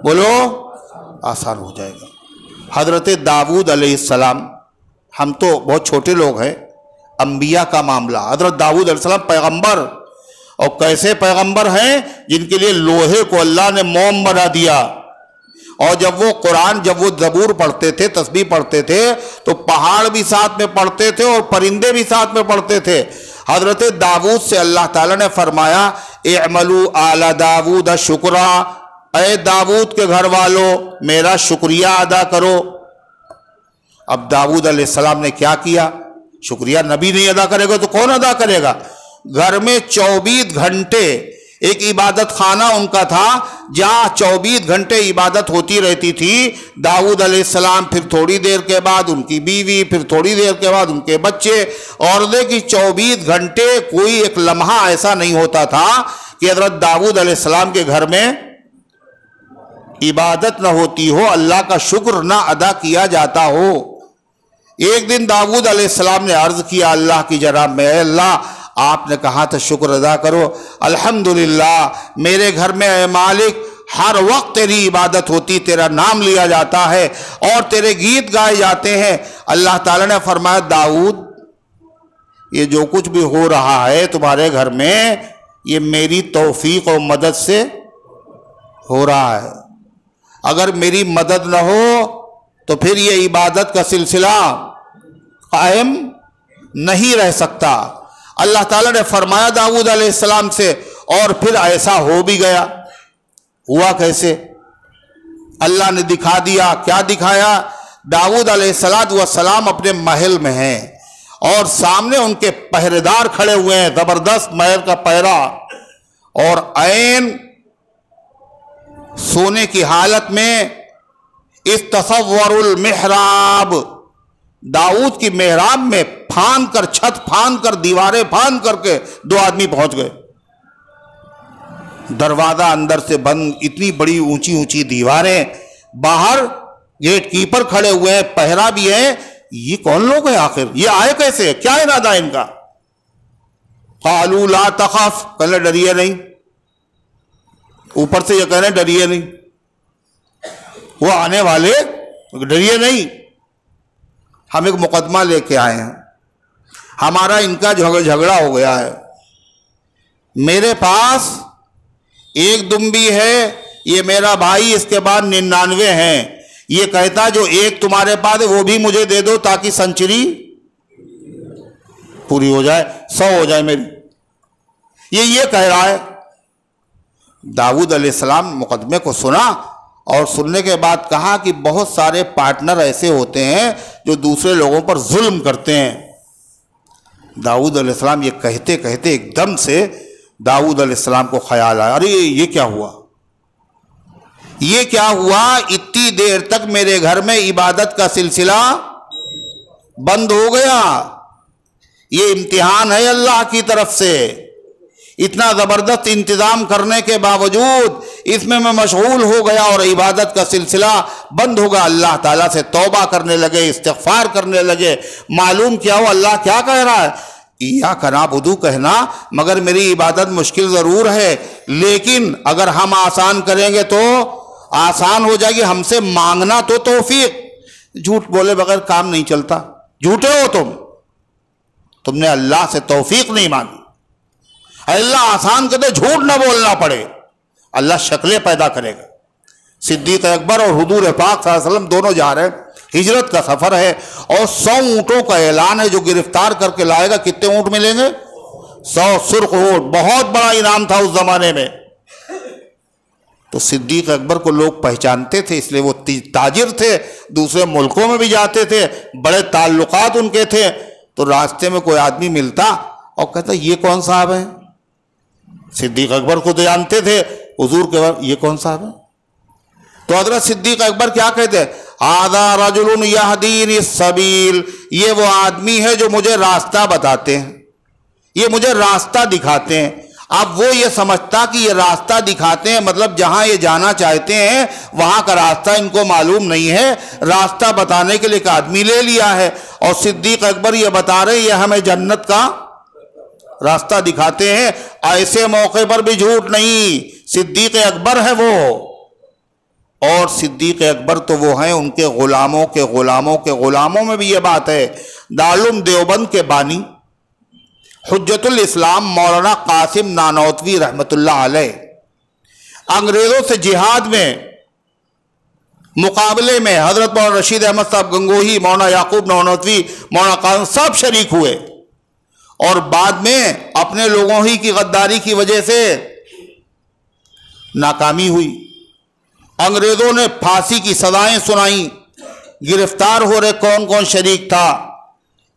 بولو آسان ہو جائے گا۔ حضرت داؤد علیہ السلام، ہم تو بہت چھوٹے لوگ ہیں، انبیاء کا معاملہ، حضرت داؤد علیہ السلام پیغمبر، اور کیسے پیغمبر ہیں جن کے لیے لوہے کو اللہ نے موم بنا دیا، اور جب وہ زبور پڑھتے تھے، تسبیح پڑھتے تھے تو پہاڑ بھی ساتھ میں پڑھتے تھے اور پرندے بھی ساتھ میں پڑھتے تھے۔ حضرت داؤد سے اللہ تعالیٰ نے فرمایا اعملوا آل داؤد شکرا، اے داؤد کے گھر والوں میرا شکریہ ادا کرو۔ اب داؤد علیہ السلام نے کیا کیا؟ شکریہ نبی نہیں ادا کرے گا تو کون ادا کرے گا؟ گھر میں 24 گھنٹے ایک عبادت خانہ ان کا تھا جہاں 24 گھنٹے عبادت ہوتی رہتی تھی۔ داؤد علیہ السلام، پھر تھوڑی دیر کے بعد ان کی بیوی، پھر تھوڑی دیر کے بعد ان کے بچے، اور دیکھیں 24 گھنٹے کوئی ایک لمحہ ایسا نہیں ہوتا تھا کہ حضرت داؤد علیہ السلام کے گھر میں عبادت نہ ہوتی ہو، اللہ کا شکر نہ ادا کیا جاتا ہو۔ ایک دن داؤد علیہ السلام نے عرض کیا اللہ کی جناب میں، اے اللہ آپ نے کہا تھا شکر ادا کرو، الحمدللہ میرے گھر میں اے مالک ہر وقت تیری عبادت ہوتی، تیرا نام لیا جاتا ہے اور تیرے گیت گائے جاتے ہیں۔ اللہ تعالیٰ نے فرمایا داؤد یہ جو کچھ بھی ہو رہا ہے تمہارے گھر میں یہ میری توفیق و مدد سے ہو رہا ہے، اگر میری مدد نہ ہو تو پھر یہ عبادت کا سلسلہ قائم نہیں رہ سکتا۔ اللہ تعالیٰ نے فرمایا داؤد علیہ السلام سے، اور پھر ایسا ہو بھی گیا۔ ہوا کیسے؟ اللہ نے دکھا دیا۔ کیا دکھایا؟ داؤد علیہ السلام اپنے محل میں ہیں اور سامنے ان کے پہرےدار کھڑے ہوئے ہیں، زبردست محل کا پہرا، اور عین سونے کی حالت میں استصور المحراب، داؤد کی محراب میں پھاند کر، چھت پھاند کر، دیواریں پھاند کر کے 2 آدمی پہنچ گئے۔ دروازہ اندر سے بند، اتنی بڑی اونچی اونچی دیواریں، باہر گیٹ کیپر کھڑے ہوئے ہیں، پہرا بھی ہے. یہ کون لوگ ہیں آخر؟ یہ آئے کیسے؟ کیا ارادہ ہے ان کا؟ قالوا لا تخف، کہنے ڈریے نہیں. اوپر سے یہ کہنے ڈریے نہیں، وہ آنے والے ڈریے نہیں. ہم ایک مقدمہ لے کے آئے ہیں، ہمارا ان کا جھگڑا ہو گیا ہے. میرے پاس ایک دمبی ہے، یہ میرا بھائی، اس کے بعد 99 ہیں. یہ کہتا جو ایک تمہارے پاس ہے وہ بھی مجھے دے دو تاکہ سنچری پوری ہو جائے، 100 ہو جائے میری. یہ کہہ رہا ہے. داؤد علیہ السلام مقدمے کو سنا اور سننے کے بعد کہا کہ بہت سارے پارٹنر ایسے ہوتے ہیں جو دوسرے لوگوں پر ظلم کرتے ہیں. داؤد علیہ السلام یہ کہتے کہتے ایک دم سے داؤد علیہ السلام کو خیال آیا، ارے یہ کیا ہوا؟ یہ کیا ہوا؟ اتنی دیر تک میرے گھر میں عبادت کا سلسلہ بند ہو گیا. یہ امتحان ہے اللہ کی طرف سے. اتنا زبردست انتظام کرنے کے باوجود اس میں مشغول ہو گیا اور عبادت کا سلسلہ بند ہوگا. اللہ تعالیٰ سے توبہ کرنے لگے، استغفار کرنے لگے. معلوم کیا ہو اللہ کیا کہہ رہا ہے؟ ایاک نعبد کہنا، مگر میری عبادت مشکل ضرور ہے، لیکن اگر ہم آسان کریں گے تو آسان ہو جائے گی. ہم سے مانگنا تو توفیق. جھوٹ بولے بغیر کام نہیں چلتا. جھوٹے ہو تم نے اللہ سے توفیق نہیں مانگی. اللہ آسان کر دے، جھوٹ نہ بولنا پڑے، اللہ شکلیں پیدا کرے گا. صدیق اکبر اور حضور پاک صلی اللہ علیہ وسلم دونوں جا رہے ہیں، ہجرت کا سفر ہے اور 100 اونٹوں کا اعلان ہے جو گرفتار کر کے لائے گا. کتنے اونٹ ملیں گے؟ 100 سرخ اونٹ. بہت بڑا انعام تھا اس زمانے میں. تو صدیق اکبر کو لوگ پہچانتے تھے، اس لیے وہ تاجر تھے، دوسرے ملکوں میں بھی جاتے تھے، بڑے تعلقات ان کے تھے. تو راستے میں کوئی آدمی ملتا اور کہتا یہ کون صاحب ہیں؟ صدیق اکبر کو تو جانتے تھے، حضور کے بعد یہ کون صاحب ہیں؟ تو حضرت صدیق اکبر کیا کہتے ہیں؟ ھذا رجل یہدینی السبیل، یہ وہ آدمی ہے جو مجھے راستہ بتاتے ہیں، یہ مجھے راستہ دکھاتے ہیں. اب وہ یہ سمجھتا کہ یہ راستہ دکھاتے ہیں مطلب جہاں یہ جانا چاہتے ہیں وہاں کا راستہ ان کو معلوم نہیں ہے. راستہ بتانے کے لیے ایک آدمی لے لیا ہے اور صدیق اکبر یہ بتا رہے یہ ہمیں جنت کا راستہ دکھاتے ہیں. ایسے موقع پر بھی جھوٹ نہیں، صدیق اکبر ہے وہ. اور صدیق اکبر تو وہ ہیں ان کے غلاموں کے غلاموں کے غلاموں میں بھی یہ بات ہے. دارالعلوم دیوبند کے بانی حجت الاسلام مولانا قاسم نانوتوی رحمۃ اللہ علیہ انگریزوں سے جہاد میں مقابلے میں حضرت مولانا رشید احمد صاحب گنگوہی، مولانا یعقوب نانوتوی، مولانا قاسم سب شریک ہوئے اور بعد میں اپنے لوگوں ہی کی غداری کی وجہ سے ناکامی ہوئی. انگریزوں نے پھانسی کی سزائیں سنائیں، گرفتار ہو رہے کون کون شریک تھا.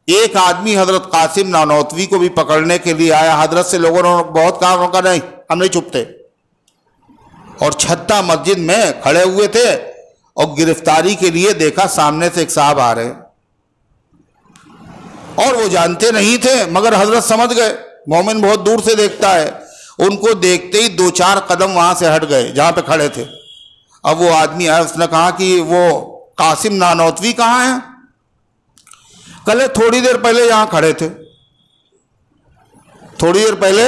ایک آدمی حضرت قاسم نانوتوی کو بھی پکڑنے کے لیے آیا. حضرت سے لوگوں نے بہت کہا، روکا نہیں، ہم نہیں چھپتے. اور چھتا مسجد میں کھڑے ہوئے تھے اور گرفتاری کے لیے دیکھا سامنے سے ایک صاحب آ رہے اور وہ جانتے نہیں تھے مگر حضرت سمجھ گئے، مومن بہت دور سے دیکھتا ہے. ان کو دیکھتے ہی 2-4 قدم وہاں سے ہٹ گئے جہاں پہ کھڑے تھے. اب وہ آدمی آیا، اس نے کہا کہ وہ قاسم نانوتوی کہاں ہیں؟ کل تھوڑی دیر پہلے یہاں کھڑے تھے. تھوڑی دیر پہلے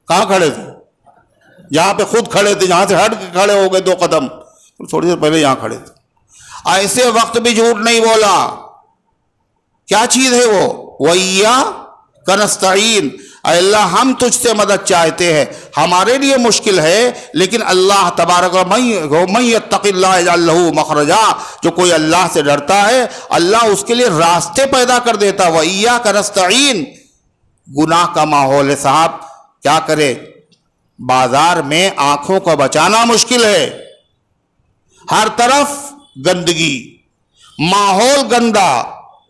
کہاں کھڑے تھے؟ جہاں پہ خود کھڑے تھے، جہاں سے ہٹ کے کھڑے ہو گئے 2 قدم. تھوڑی دیر پہلے یہاں کھڑے تھے. ایسے وقت بھی جھوٹ نہیں بولا. کیا چیز ہے وہ؟ وَإِيَّاكَ نَسْتَعِينُ، اے اللہ ہم تجھ سے مدد چاہتے ہیں، ہمارے لیے مشکل ہے لیکن اللہ تبارک مَن يَتَّقِ اللَّهَ يَجْعَل لَّهُ مَخْرَجًا، جو کوئی اللہ سے ڈرتا ہے اللہ اس کے لیے راستے پیدا کر دیتا. وَإِيَّاكَ نَسْتَعِينُ. گناہ کا ماحول ہے صاحب، کیا کرے؟ بازار میں آنکھوں کو بچانا مشکل ہے، ہر طرف گندگی، ماحول گندا،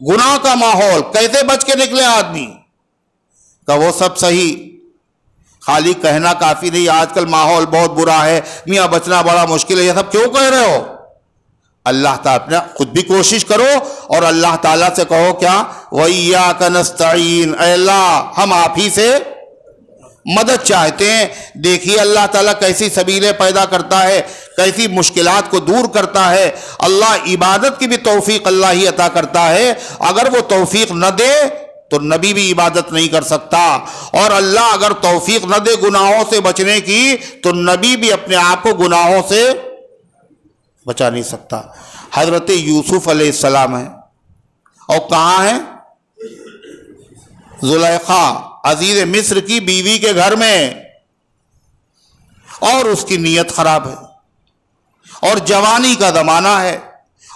گناہ کا ماحول، کیسے بچ کے نکلے آدمی؟ کہ وہ سب صحیح، خالی کہنا کافی نہیں. آج کل ماحول بہت برا ہے، میاں بچنا بڑا مشکل ہے، یہ سب کیوں کہہ رہے ہو؟ اللہ تعالیٰ خود بھی کوشش کرو اور اللہ تعالیٰ سے کہو کیا؟ وَإِيَّاكَ نَسْتَعِينُ، اے اللہ ہم آپ ہی سے مدد چاہتے ہیں، دیکھیے اللہ تعالیٰ کیسی سبیلیں پیدا کرتا ہے، کیسی مشکلات کو دور کرتا ہے۔ اللہ عبادت کی بھی توفیق اللہ ہی عطا کرتا ہے، اگر وہ توفیق نہ دے تو نبی بھی عبادت نہیں کر سکتا، اور اللہ اگر توفیق نہ دے گناہوں سے بچنے کی تو نبی بھی اپنے آپ کو گناہوں سے بچا نہیں سکتا۔ حضرت یوسف علیہ السلام ہیں، اور کہاں ہیں؟ زلیخا عزیز مصر کی بیوی کے گھر میں، اور اس کی نیت خراب ہے، اور جوانی کا زمانہ ہے،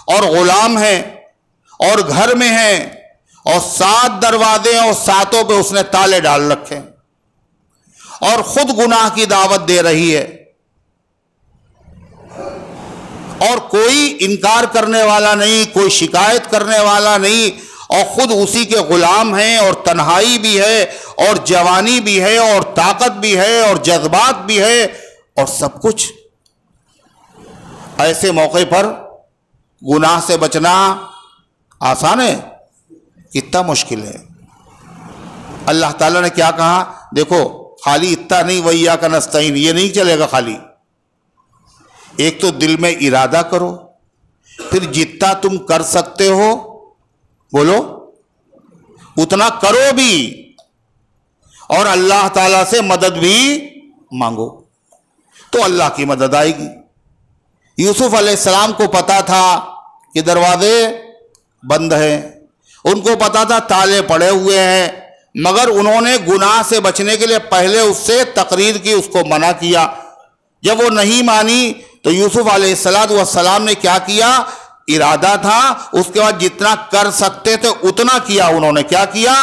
اور غلام ہے، اور گھر میں ہے، اور 7 دروازے اور 7 پہ اس نے تالے ڈال رکھے، اور خود گناہ کی دعوت دے رہی ہے، اور کوئی انکار کرنے والا نہیں، کوئی شکایت کرنے والا نہیں، اور خود اسی کے غلام ہیں، اور تنہائی بھی ہے، اور جوانی بھی ہے، اور طاقت بھی ہے، اور جذبات بھی ہے، اور سب کچھ۔ ایسے موقع پر گناہ سے بچنا آسان ہے؟ کتنا مشکل ہے۔ اللہ تعالیٰ نے کیا کہا؟ دیکھو خالی اتنا نہیں وَإِيَّاكَ نَسْتَعِينُ، یہ نہیں چلے گا خالی، ایک تو دل میں ارادہ کرو، پھر جتنا تم کر سکتے ہو بولو اتنا کرو بھی، اور اللہ تعالیٰ سے مدد بھی مانگو تو اللہ کی مدد آئے گی۔ یوسف علیہ السلام کو پتا تھا کہ دروازے بند ہیں، ان کو پتا تھا تالے پڑے ہوئے ہیں، مگر انہوں نے گناہ سے بچنے کے لیے پہلے اس سے تقریر کی، اس کو منع کیا۔ جب وہ نہیں مانی تو یوسف علیہ السلام نے کیا کیا؟ ارادہ تھا، اس کے بعد جتنا کر سکتے تھے اتنا کیا۔ انہوں نے کیا کیا؟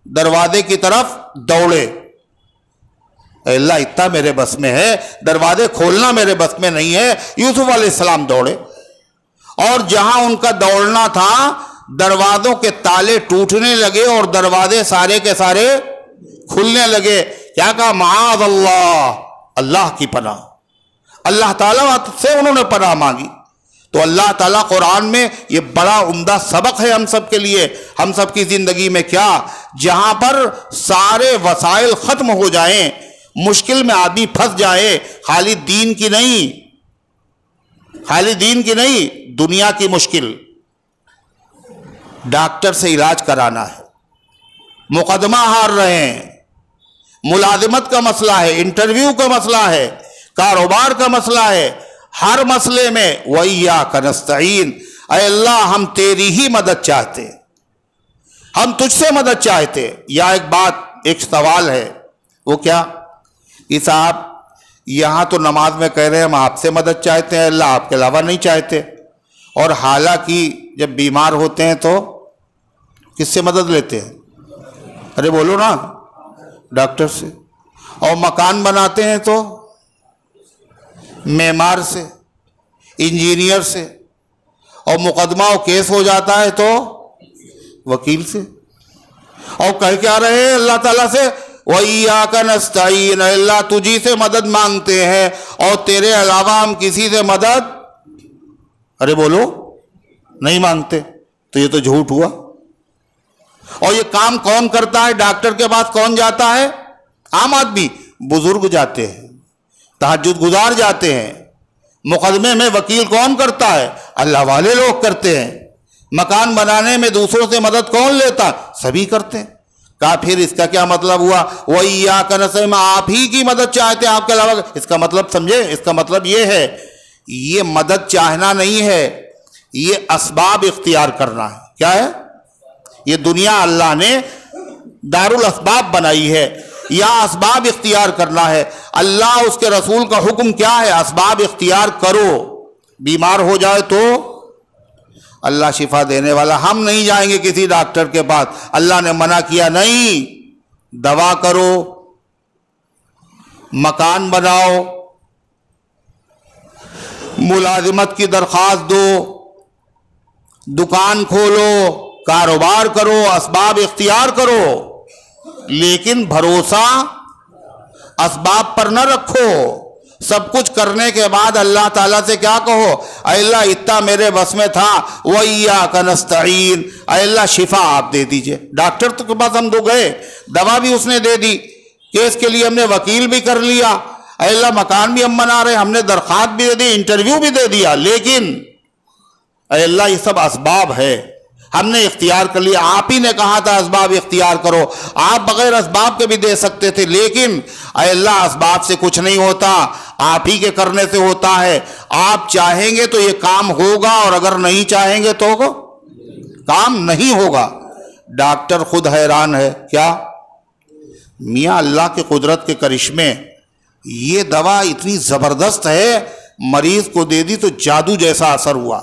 دروازے کی طرف دوڑے، اے اللہ اتنا میرے بس میں ہے، دروازے کھولنا میرے بس میں نہیں ہے۔ یوسف علیہ السلام دوڑے، اور جہاں ان کا دوڑنا تھا دروازوں کے تالے ٹوٹنے لگے، اور دروازے سارے کے سارے کھلنے لگے۔ کیا کہا؟ معاذ اللہ، اللہ کی پناہ، اللہ تعالیٰ سے انہوں نے پناہ مانگی۔ تو اللہ تعالیٰ قرآن میں یہ بڑا عمدہ سبق ہے ہم سب کے لیے، ہم سب کی زندگی میں، کیا جہاں پر سارے وسائل ختم ہو جائیں، مشکل میں آدمی پھنس جائے، خالی دین کی نہیں، دنیا کی مشکل، ڈاکٹر سے علاج کرانا ہے، مقدمہ ہار رہے ہیں، ملازمت کا مسئلہ ہے، انٹرویو کا مسئلہ ہے، کاروبار کا مسئلہ ہے، ہر مسئلے میں وَإِيَّاكَ نَسْتَعِينُ، اے اللہ ہم تیری ہی مدد چاہتے، ہم تجھ سے مدد چاہتے۔ یا ایک سوال ہے، وہ کیا کہ صاحب یہاں تو نماز میں کہہ رہے ہیں ہم آپ سے مدد چاہتے ہیں، اللہ آپ کے علاوہ نہیں چاہتے، اور حالانکہ جب بیمار ہوتے ہیں تو کس سے مدد لیتے ہیں؟ ارے بولو نا، ڈاکٹر سے، اور مکان بناتے ہیں تو معمار سے، انجینئر سے، اور مقدمہ و کیس ہو جاتا ہے تو وکیل سے، اور کہہ کیا رہے ہیں اللہ تعالیٰ سے؟ وَإِيَّاكَ نَسْتَعِينُ، اللہ تجھی سے مدد مانگتے ہیں، اور تیرے علاوہ ہم کسی سے مدد ارے بولو نہیں مانگتے۔ تو یہ تو جھوٹ ہوا۔ اور یہ کام کون کرتا ہے؟ ڈاکٹر کے پاس کون جاتا ہے؟ عام آدمی، بزرگ جاتے ہیں، تہجد گزار جاتے ہیں۔ مقدمے میں وکیل کون کرتا ہے؟ اللہ والے لوگ کرتے ہیں۔ مکان بنانے میں دوسروں سے مدد کون لیتا؟ سبھی کرتے ہیں۔ کہا پھر اس کا کیا مطلب ہوا؟ وَإِيَّاكَ نَسْتَعِينُ، آپ ہی کی مدد چاہتے ہیں، آپ کے علاوہ۔ اس کا مطلب سمجھے؟ اس کا مطلب یہ ہے، یہ مدد چاہنا نہیں ہے، یہ اسباب اختیار کرنا ہے۔ کیا ہے؟ یہ دنیا اللہ نے دارالاسباب بنائی ہے، یا اسباب اختیار کرنا ہے۔ اللہ اس کے رسول کا حکم کیا ہے؟ اسباب اختیار کرو۔ بیمار ہو جائے تو اللہ شفا دینے والا، ہم نہیں جائیں گے کسی ڈاکٹر کے پاس، اللہ نے منع کیا نہیں۔ دوا کرو، مکان بناؤ، ملازمت کی درخواست دو، دکان کھولو، کاروبار کرو، اسباب اختیار کرو، لیکن بھروسہ اسباب پر نہ رکھو۔ سب کچھ کرنے کے بعد اللہ تعالیٰ سے کیا کہو؟ اے اللہ اتنا میرے بس میں تھا، وَإِيَّاكَ نَسْتَعِينُ، اے اللہ شفا آپ دے دیجئے۔ ڈاکٹر کے پاس ہم دو گئے، دوا بھی اس نے دے دی، کیس کے لیے ہم نے وکیل بھی کر لیا، اے اللہ مکان بھی ہم بنا رہے ہیں، ہم نے درخواست بھی دے دی، انٹرویو بھی دے دیا، لیکن اے اللہ یہ سب اسباب ہے، ہم نے اختیار کر لیا، آپ ہی نے کہا تھا اسباب اختیار کرو، آپ بغیر اسباب کے بھی دے سکتے تھے، لیکن اے اللہ اسباب سے کچھ نہیں ہوتا، آپ ہی کے کرنے سے ہوتا ہے، آپ چاہیں گے تو یہ کام ہوگا اور اگر نہیں چاہیں گے تو کام نہیں ہوگا۔ ڈاکٹر خود حیران ہے، کیا میاں اللہ کے قدرت کے کرشمے، یہ دوا اتنی زبردست ہے، مریض کو دے دی تو جادو جیسا اثر ہوا،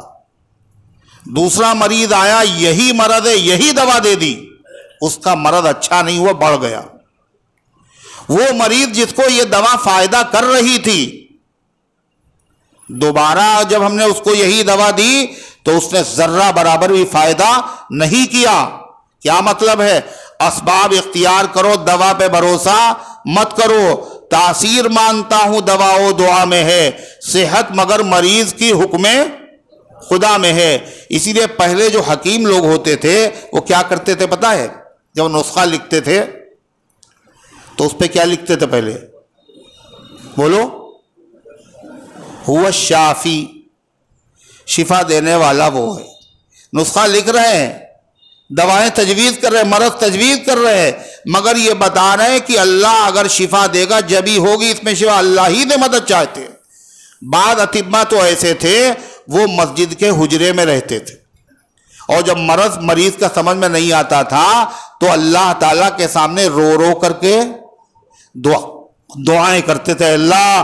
دوسرا مریض آیا یہی مرض ہے یہی دوا دے دی، اس کا مرض اچھا نہیں ہوا، بڑھ گیا۔ وہ مریض جس کو یہ دوا فائدہ کر رہی تھی، دوبارہ جب ہم نے اس کو یہی دوا دی تو اس نے ذرہ برابر بھی فائدہ نہیں کیا۔ کیا مطلب ہے؟ اسباب اختیار کرو، دوا پہ بھروسہ مت کرو۔ تاثیر مانتا ہوں دوا و دعا میں ہے، صحت مگر مریض کی حکم خدا میں ہے۔ اسی لیے پہلے جو حکیم لوگ ہوتے تھے وہ کیا کرتے تھے پتہ ہے؟ جب نسخہ لکھتے تھے تو اس پہ کیا لکھتے تھے پہلے؟ بولو، هو الشافی، شفا دینے والا وہ ہے۔ نسخہ لکھ رہے ہیں، دوائیں تجویز کر رہے ہیں، مرض تجویز کر رہے ہیں، مگر یہ بتا رہے ہیں کہ اللہ اگر شفا دے گا جبھی ہوگی اس میں شفا، اللہ ہی نے مدد چاہتے ہیں۔ بعض اطباء تو ایسے تھے وہ مسجد کے حجرے میں رہتے تھے، اور جب مرض مریض کا سمجھ میں نہیں آتا تھا تو اللہ تعالیٰ کے سامنے رو رو کر کے دعائیں کرتے تھے، اللہ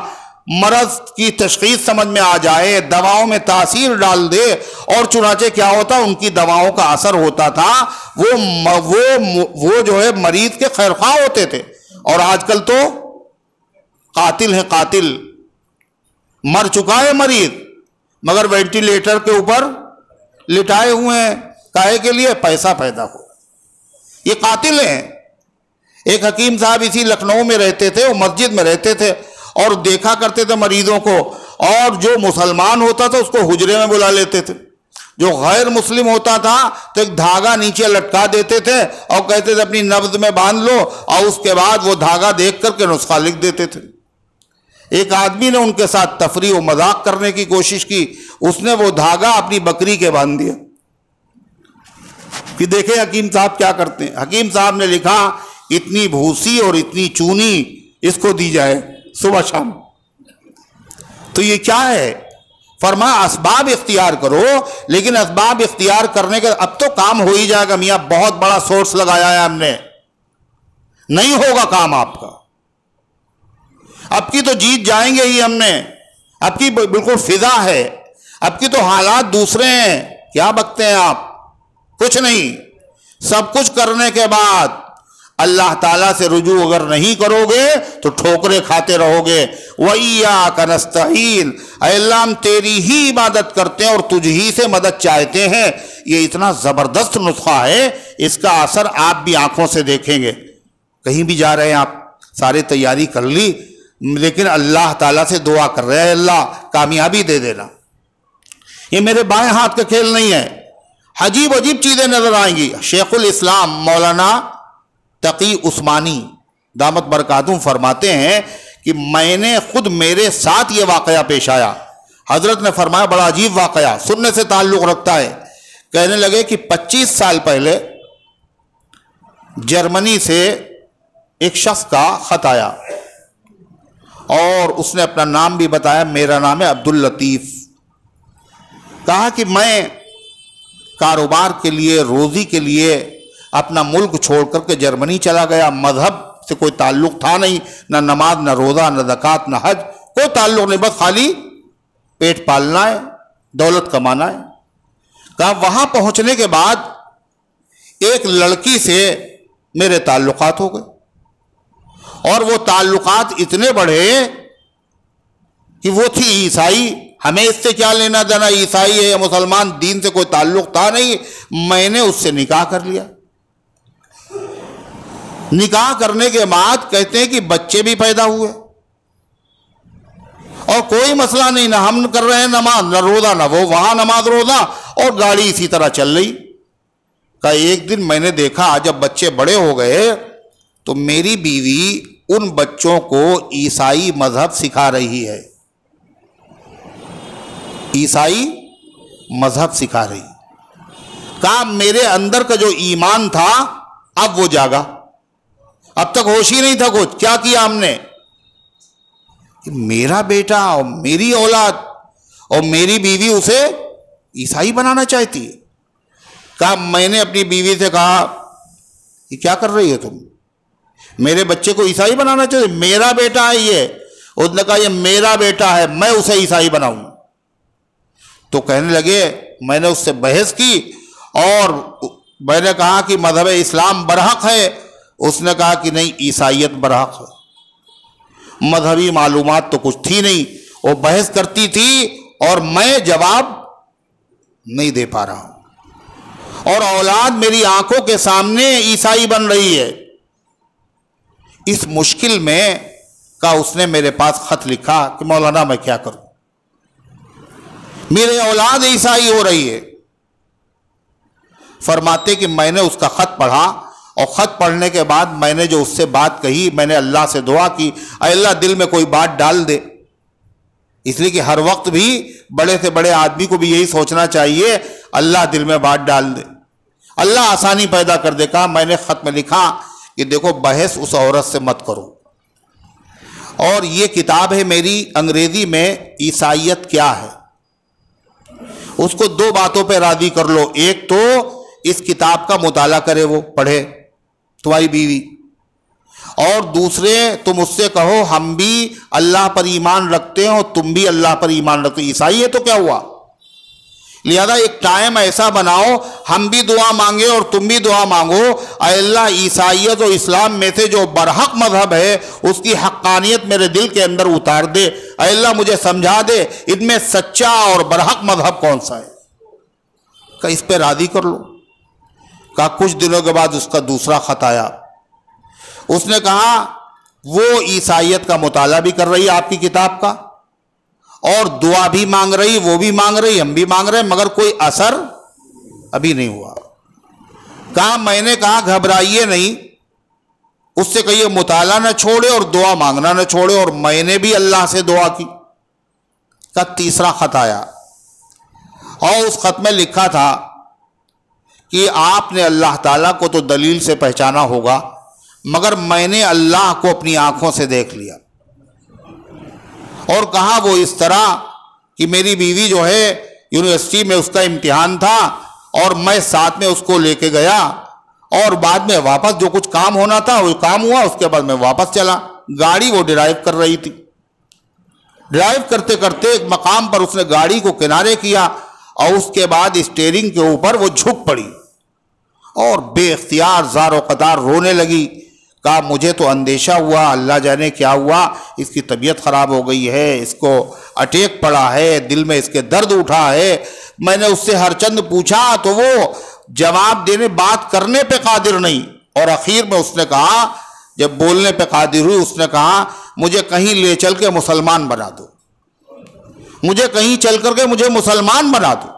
مرض کی تشخیص سمجھ میں آ جائے، دواؤں میں تاثیر ڈال دے۔ اور چنانچہ کیا ہوتا، ان کی دواؤں کا اثر ہوتا تھا، وہ جو ہے مریض کے خیرخواہ ہوتے تھے۔ اور آج کل تو قاتل ہے، قاتل، مر چکا ہے مریض مگر وینٹیلیٹر کے اوپر لٹائے ہوئے ہیں، کاہے کے لیے؟ پیسہ پیدا ہو، یہ قاتل ہیں۔ ایک حکیم صاحب اسی لکھنؤ میں رہتے تھے، وہ مسجد میں رہتے تھے اور دیکھا کرتے تھے مریضوں کو، اور جو مسلمان ہوتا تھا اس کو حجرے میں بلا لیتے تھے، جو غیر مسلم ہوتا تھا تو ایک دھاگا نیچے لٹکا دیتے تھے اور کہتے تھے اپنی نبض میں باندھ لو، اور اس کے بعد وہ دھاگا دیکھ کر کے نسخہ لکھ دیتے تھے۔ ایک آدمی نے ان کے ساتھ تفریح و مذاق کرنے کی کوشش کی، اس نے وہ دھاگا اپنی بکری کے باندھ دیا کہ دیکھیں حکیم صاحب کیا کرتے ہیں۔ حکیم صاحب نے لکھا اتنی بھوسی اور اتنی چونی اس کو دی جائے صبح شام۔ تو یہ کیا ہے؟ فرمایا اسباب اختیار کرو، لیکن اسباب اختیار کرنے کے اب تو کام ہو ہی جائے گا میاں، بہت بڑا سورس لگایا ہے ہم نے، نہیں ہوگا کام آپ کا، اب کی تو جیت جائیں گے ہی ہم نے، اب کی بالکل فضا ہے، اب کی تو حالات دوسرے ہیں، کیا بکتے ہیں آپ؟ کچھ نہیں، سب کچھ کرنے کے بعد اللہ تعالیٰ سے رجوع اگر نہیں کرو گے تو ٹھوکرے کھاتے رہو گے۔ وَإِيَّاكَ نَسْتَعِينُ، اے اللہ ہم تیری ہی عبادت کرتے ہیں اور تجھ ہی سے مدد چاہتے ہیں۔ یہ اتنا زبردست نسخہ ہے، اس کا اثر آپ بھی آنکھوں سے دیکھیں گے۔ کہیں بھی جا رہے ہیں آپ، سارے تیاری کر لی لیکن اللہ تعالیٰ سے دعا کر رہے ہیں اللہ کامیابی دے دینا۔ یہ میرے بائیں ہاتھ کا کھیل نہیں ہے، عجیب عجیب چیزیں نظر آئیں گی۔ شیخ الاسلام مولانا تقی عثمانی دامت برکاتہم فرماتے ہیں کہ میں نے خود میرے ساتھ یہ واقعہ پیش آیا، حضرت نے فرمایا بڑا عجیب واقعہ، سننے سے تعلق رکھتا ہے۔ کہنے لگے کہ 25 سال پہلے جرمنی سے ایک شخص کا خط آیا اور اس نے اپنا نام بھی بتایا، میرا نام ہے عبداللطیف۔ کہا کہ میں کاروبار کے لیے، روزی کے لیے اپنا ملک چھوڑ کر کے جرمنی چلا گیا، مذہب سے کوئی تعلق تھا نہیں، نہ نماز، نہ روزہ، نہ زکوٰۃ، نہ حج، کوئی تعلق نہیں، بس خالی پیٹ پالنا ہے، دولت کمانا ہے۔ کہا وہاں پہنچنے کے بعد ایک لڑکی سے میرے تعلقات ہو گئے، اور وہ تعلقات اتنے بڑھے کہ وہ تھی عیسائی، ہمیں اس سے کیا لینا دینا، عیسائی ہے یا مسلمان، دین سے کوئی تعلق تھا نہیں۔ میں نے اس سے نکاح کر لیا، نکاح کرنے کے بعد کہتے ہیں کہ بچے بھی پیدا ہوئے اور کوئی مسئلہ نہیں، نہ ہم کر رہے ہیں نماز، نہ روزہ، نہ وہ وہاں نماز روزہ، اور گاڑی اسی طرح چل رہی۔ کہ ایک دن میں نے دیکھا جب بچے بڑے ہو گئے تو میری بیوی ان بچوں کو عیسائی مذہب سکھا رہی ہے، عیسائی مذہب سکھا رہی ہے۔ کہا میرے اندر کا جو ایمان تھا اب وہ جاگا، اب تک ہوش ہی نہیں تھا کچھ۔ کیا کیا ہم نے کہ میرا بیٹا اور میری اولاد اور میری بیوی اسے عیسائی بنانا چاہتی ہے۔ کہا میں نے اپنی بیوی سے کہا یہ کیا کر رہی ہو تم، میرے بچے کو عیسائی بنانا چاہتے، میرا بیٹا ہے یہ۔ اس نے کہا یہ میرا بیٹا ہے، میں اسے عیسائی بناؤں۔ تو کہنے لگے، میں نے اس سے بحث کی اور میں نے کہا کہ مذہب اسلام برحق ہے۔ اس نے کہا کہ نہیں، عیسائیت برحق ہے۔ مذہبی معلومات تو کچھ تھی نہیں، وہ بحث کرتی تھی اور میں جواب نہیں دے پا رہا ہوں، اور اولاد میری آنکھوں کے سامنے عیسائی بن رہی ہے۔ اس مشکل میں کا اس نے میرے پاس خط لکھا کہ مولانا میں کیا کروں، میرے اولاد عیسائی ہو رہی ہے۔ فرماتے کہ میں نے اس کا خط پڑھا، اور خط پڑھنے کے بعد میں نے جو اس سے بات کہی، میں نے اللہ سے دعا کی اے اللہ دل میں کوئی بات ڈال دے، اس لیے کہ ہر وقت بھی بڑے سے بڑے آدمی کو بھی یہی سوچنا چاہیے اللہ دل میں بات ڈال دے، اللہ آسانی پیدا کر دے۔ کہا میں نے خط میں لکھا کہ دیکھو بحث اس عورت سے مت کرو، اور یہ کتاب ہے میری انگریزی میں عیسائیت کیا ہے، اس کو دو باتوں پہ راضی کر لو، ایک تو اس کتاب کا مطالعہ کرے، وہ پڑھے تمہاری بیوی، اور دوسرے تم اس سے کہو ہم بھی اللہ پر ایمان رکھتے ہیں اور تم بھی اللہ پر ایمان رکھتے ہو، عیسائی ہے تو کیا ہوا، لہذا ایک ٹائم ایسا بناؤ ہم بھی دعا مانگے اور تم بھی دعا مانگو، اے اللہ عیسائیت اور اسلام میں سے جو برحق مذہب ہے اس کی حقانیت میرے دل کے اندر اتار دے، اے اللہ مجھے سمجھا دے ان میں سچا اور برحق مذہب کون سا ہے، کہ اس پہ راضی کر لو۔ کہا کچھ دنوں کے بعد اس کا دوسرا خط آیا، اس نے کہا وہ عیسائیت کا مطالعہ بھی کر رہی آپ کی کتاب کا، اور دعا بھی مانگ رہی، وہ بھی مانگ رہی، ہم بھی مانگ رہے، مگر کوئی اثر ابھی نہیں ہوا۔ کہا میں نے کہا گھبرائیے نہیں، اس سے کہیے مطالعہ نہ چھوڑے اور دعا مانگنا نہ چھوڑے، اور میں نے بھی اللہ سے دعا کی۔ کا تیسرا خط آیا، اور اس خط میں لکھا تھا کہ آپ نے اللہ تعالیٰ کو تو دلیل سے پہچانا ہوگا، مگر میں نے اللہ کو اپنی آنکھوں سے دیکھ لیا، اور کہا وہ اس طرح کہ میری بیوی جو ہے یونیورسٹی میں اس کا امتحان تھا اور میں ساتھ میں اس کو لے کے گیا، اور بعد میں واپس جو کچھ کام ہونا تھا وہ کام ہوا، اس کے بعد میں واپس چلا۔ گاڑی وہ ڈرائیو کر رہی تھی، ڈرائیو کرتے کرتے ایک مقام پر اس نے گاڑی کو کنارے کیا، اور اس کے بعد اسٹیئرنگ کے اوپر وہ جھک پڑی اور بے اختیار زار و قطار رونے لگی۔ کہا مجھے تو اندیشہ ہوا، اللہ جانے کیا ہوا، اس کی طبیعت خراب ہو گئی ہے، اس کو اٹیک پڑا ہے، دل میں اس کے درد اٹھا ہے۔ میں نے اس سے ہر چند پوچھا تو وہ جواب دینے بات کرنے پہ قادر نہیں، اور اخیر میں اس نے کہا جب بولنے پہ قادر ہوئی، اس نے کہا مجھے کہیں لے چل کے مسلمان بنا دو، مجھے کہیں چل کر کے مجھے مسلمان بنا دو۔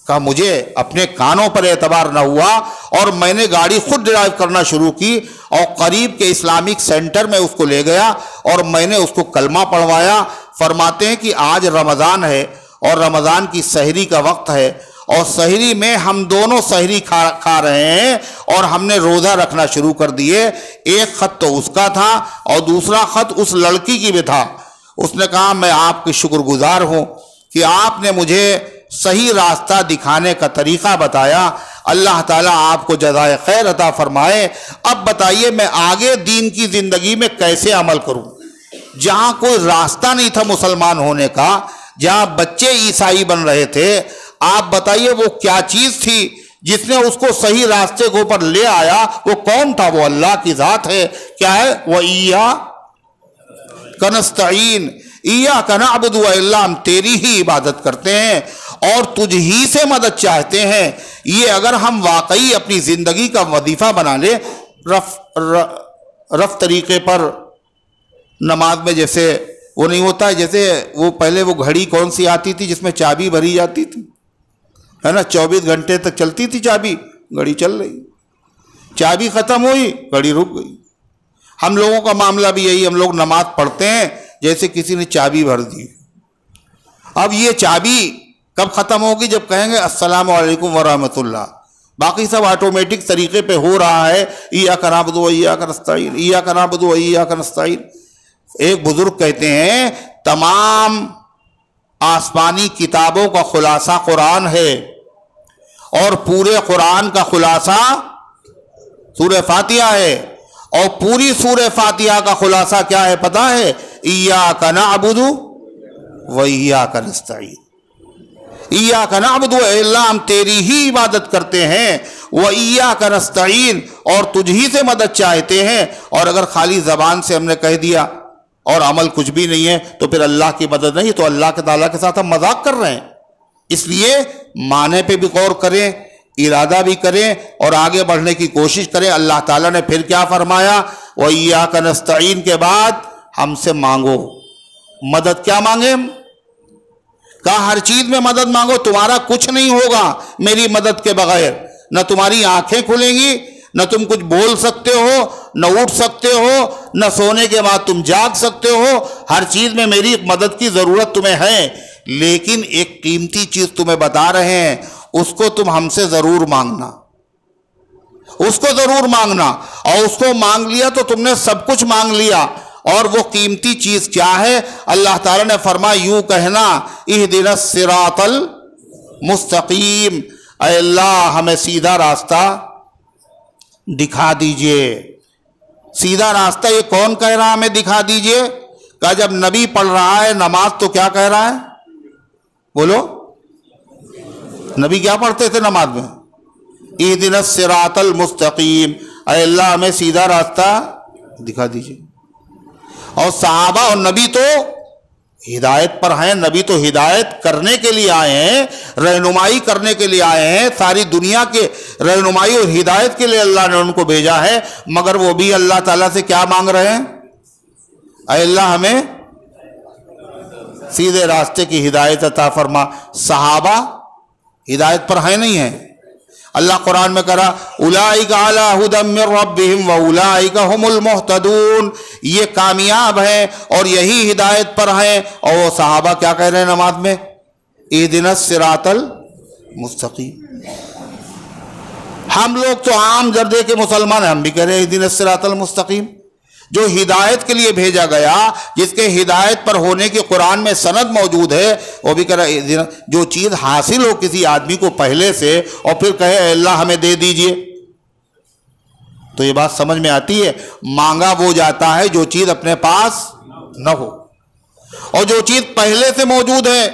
کہا مجھے اپنے کانوں پر اعتبار نہ ہوا، اور میں نے گاڑی خود ڈرائیو کرنا شروع کی، اور قریب کے اسلامک سینٹر میں اس کو لے گیا اور میں نے اس کو کلمہ پڑھوایا۔ فرماتے ہیں کہ آج رمضان ہے اور رمضان کی سحری کا وقت ہے، اور سحری میں ہم دونوں سحری کھا رہے ہیں اور ہم نے روزہ رکھنا شروع کر دیے۔ ایک خط تو اس کا تھا اور دوسرا خط اس لڑکی کی بھی تھا۔ اس نے کہا میں آپ کی شکر گزار ہوں کہ آپ نے مجھے صحیح راستہ دکھانے کا طریقہ بتایا، اللہ تعالیٰ آپ کو جزائے خیر عطا فرمائے۔ اب بتائیے میں آگے دین کی زندگی میں کیسے عمل کروں؟ جہاں کوئی راستہ نہیں تھا مسلمان ہونے کا، جہاں بچے عیسائی بن رہے تھے، آپ بتائیے وہ کیا چیز تھی جس نے اس کو صحیح راستے کے اوپر لے آیا؟ وہ کون تھا؟ وہ اللہ کی ذات ہے۔ کیا ہے؟ وَإِيَّاكَ نَسْتَعِينُ، إِيَّاكَ نَعْبُدُ، وَإِلَّا ہم تیری ہی عبادت کرتے ہیں اور تجھ ہی سے مدد چاہتے ہیں۔ یہ اگر ہم واقعی اپنی زندگی کا وظیفہ بنا لیں، رف طریقے پر نماز میں جیسے وہ نہیں ہوتا ہے، جیسے وہ پہلے وہ گھڑی کون سی آتی تھی جس میں چابی بھری جاتی تھی، ہے نا، 24 گھنٹے تک چلتی تھی چابی، گھڑی چل رہی، چابی ختم ہوئی گھڑی رک گئی۔ ہم لوگوں کا معاملہ بھی یہی، ہم لوگ نماز پڑھتے ہیں جیسے کسی نے چابی بھر دی. اب یہ چابی کب ختم ہوگی؟ جب کہیں گے السلام علیکم ورحمۃ اللہ. باقی سب آٹومیٹک طریقے پہ ہو رہا ہے. ایاک نعبد و ایاک نستعین، ایاک نعبد و ایاک نستعین. ایک بزرگ کہتے ہیں تمام آسمانی کتابوں کا خلاصہ قرآن ہے، اور پورے قرآن کا خلاصہ سورہ فاتحہ ہے، اور پوری سورہ فاتحہ کا خلاصہ کیا ہے پتہ ہے؟ ایاک نعبد و ایاک نستعین. ایاک نعبد، اے اللہ ہم تیری ہی عبادت کرتے ہیں، و ایاک نستعین، اور تجھ ہی سے مدد چاہتے ہیں. اور اگر خالی زبان سے ہم نے کہہ دیا اور عمل کچھ بھی نہیں ہے تو پھر اللہ کی مدد نہیں، تو اللہ کے تعالیٰ کے ساتھ ہم مذاق کر رہے ہیں. اس لیے معنی پہ بھی غور کریں، ارادہ بھی کریں، اور آگے بڑھنے کی کوشش کریں. اللہ تعالیٰ نے پھر کیا فرمایا؟ وَإِيَّاكَ نَسْتَعِينَ کے بعد ہم سے مانگو مدد. کیا مانگیں ہم؟ کہا ہر چیز میں مدد مانگو. تمہارا کچھ نہیں ہوگا میری مدد کے بغیر. نہ تمہاری آنکھیں کھلیں گی، نہ تم کچھ بول سکتے ہو، نہ اٹھ سکتے ہو، نہ سونے کے بعد تم جاگ سکتے ہو. ہر چیز میں میری مدد کی ضرورت تمہیں ہے، لیکن ایک قیمتی چیز تمہیں بتا رہے ہیں، اس کو تم ہم سے ضرور مانگنا، اس کو ضرور مانگنا. اور اس کو مانگ لیا تو تم نے سب کچھ مانگ لیا. اور وہ قیمتی چیز کیا ہے؟ اللہ تعالیٰ نے فرمایا یوں کہنا اہدنا الصراط المستقیم، اے اللہ ہمیں سیدھا راستہ دکھا دیجئے. سیدھا راستہ یہ کون کہہ رہا ہمیں دکھا دیجئے؟ کہ جب نبی پڑھ رہا ہے نماز تو کیا کہہ رہا ہے؟ بولو، نبی کیا پڑھتے تھے نماز میں؟ اہدنا الصراط المستقیم، اے اللہ ہمیں سیدھا راستہ دکھا دیجئے. اور صحابہ اور نبی تو ہدایت پر ہیں. نبی تو ہدایت کرنے کے لیے آئے ہیں، رہنمائی کرنے کے لیے آئے ہیں. ساری دنیا کے رہنمائی اور ہدایت کے لیے اللہ نے ان کو بھیجا ہے. مگر وہ بھی اللہ تعالیٰ سے کیا مانگ رہے ہیں؟ اے اللہ ہمیں سیدھے راستے کی ہدایت عطا فرما. صحابہ ہدایت پر ہیں نہیں ہیں؟ اللہ قرآن میں کہہ رہا اولئک علی ھدی من ربہم واولئک ھم المہتدون، یہ کامیاب ہیں اور یہی ہدایت پر ہیں. اور وہ صحابہ کیا کہہ رہے ہیں نماز میں؟ اہدنا الصراط المستقیم. ہم لوگ تو عام درجے کے مسلمان ہیں، ہم بھی کہہ رہے ہیں اہدنا الصراط المستقیم. جو ہدایت کے لیے بھیجا گیا، جس کے ہدایت پر ہونے کی قرآن میں سند موجود ہے، وہ بھی کہہ رہا ہے جو چیز حاصل ہو کسی آدمی کو پہلے سے اور پھر کہے اے اللہ ہمیں دے دیجئے، تو یہ بات سمجھ میں آتی ہے. مانگا وہ جاتا ہے جو چیز اپنے پاس نہ ہو، اور جو چیز پہلے سے موجود ہے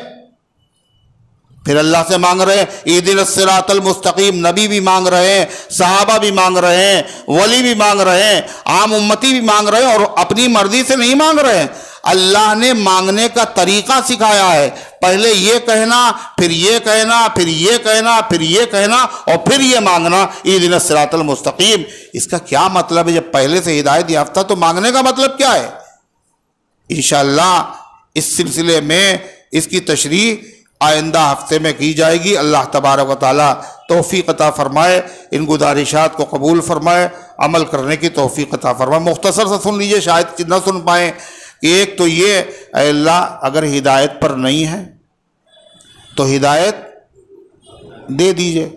پھر اللہ سے مانگ رہے ہیں. اہدنا الصراط المستقیم نبی بھی مانگ رہے ہیں، صحابہ بھی مانگ رہے ہیں، ولی بھی مانگ رہے ہیں، عام امتی بھی مانگ رہے ہیں، اور اپنی مرضی سے نہیں مانگ رہے ہیں. اللہ نے مانگنے کا طریقہ سکھایا ہے. پہلے یہ کہنا، پھر یہ کہنا، پھر یہ کہنا، پھر یہ کہنا، اور پھر یہ مانگنا اہدنا الصراط المستقیم. اس کا کیا مطلب ہے؟ جب پہلے سے ہدایت یافتہ تو مانگنے کا مطلب کیا ہے؟ انشاءاللہ اس سلسلے میں اس کی تشریح آئندہ ہفتے میں کی جائے گی. اللہ تبارک و تعالیٰ توفیق عطا فرمائے، ان گزارشات کو قبول فرمائے، عمل کرنے کی توفیق عطا فرمائے. مختصر سے سن لیجئے، شاید نہ سن پائیں. کہ ایک تو یہ اے اللہ اگر ہدایت پر نہیں ہے تو ہدایت دے دیجئے،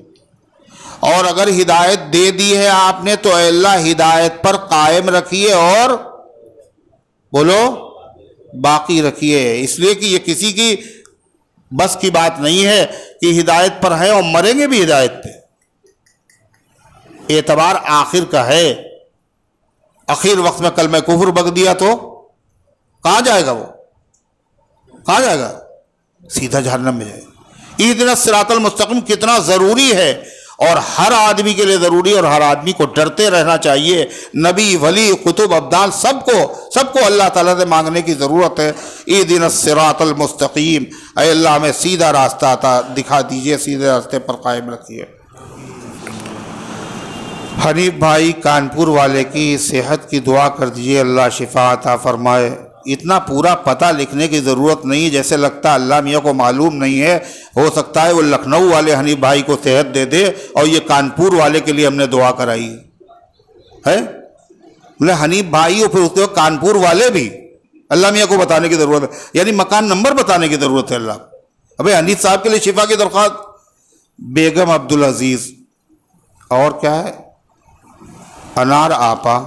اور اگر ہدایت دے دی ہے آپ نے تو اے اللہ ہدایت پر قائم رکھیے اور بولو باقی رکھیے. اس لیے کہ یہ کسی کی بس کی بات نہیں ہے کہ ہدایت پر ہے اور مریں گے بھی ہدایت پہ. اعتبار آخر کا ہے. آخر وقت میں کلمہ کفر بک دیا تو کہاں جائے گا؟ وہ کہاں جائے گا؟ سیدھا جہنم میں جائے گا. اہدنا الصراط المستقیم کتنا ضروری ہے، اور ہر آدمی کے لیے ضروری، اور ہر آدمی کو ڈرتے رہنا چاہیے. نبی، ولی، قطب، ابدال سب کو اللہ تعالیٰ سے مانگنے کی ضرورت ہے. اہدنا الصراط المستقیم، اے اللہ ہمیں سیدھا راستہ دکھا دیجئے، سیدھے راستے پر قائم رکھیے. حنیف بھائی کانپور والے کی صحت کی دعا کر دیجئے، اللہ شفا عطا فرمائے. اتنا پورا پتہ لکھنے کی ضرورت نہیں، جیسے لگتا اللہ میاں کو معلوم نہیں ہے. ہو سکتا ہے وہ لکھنؤ والے حنیف بھائی کو صحت دے دے اور یہ کانپور والے کے لیے ہم نے دعا کرائی ہے. بولے حنیف بھائی اور پھر اس کے بعد کانپور والے بھی اللہ میاں کو بتانے کی ضرورت ہے، یعنی مکان نمبر بتانے کی ضرورت ہے اللہ کو. ابھی حنیف صاحب کے لیے شفا کی درخواست. بیگم عبدالعزیز، اور کیا ہے، انار آپا،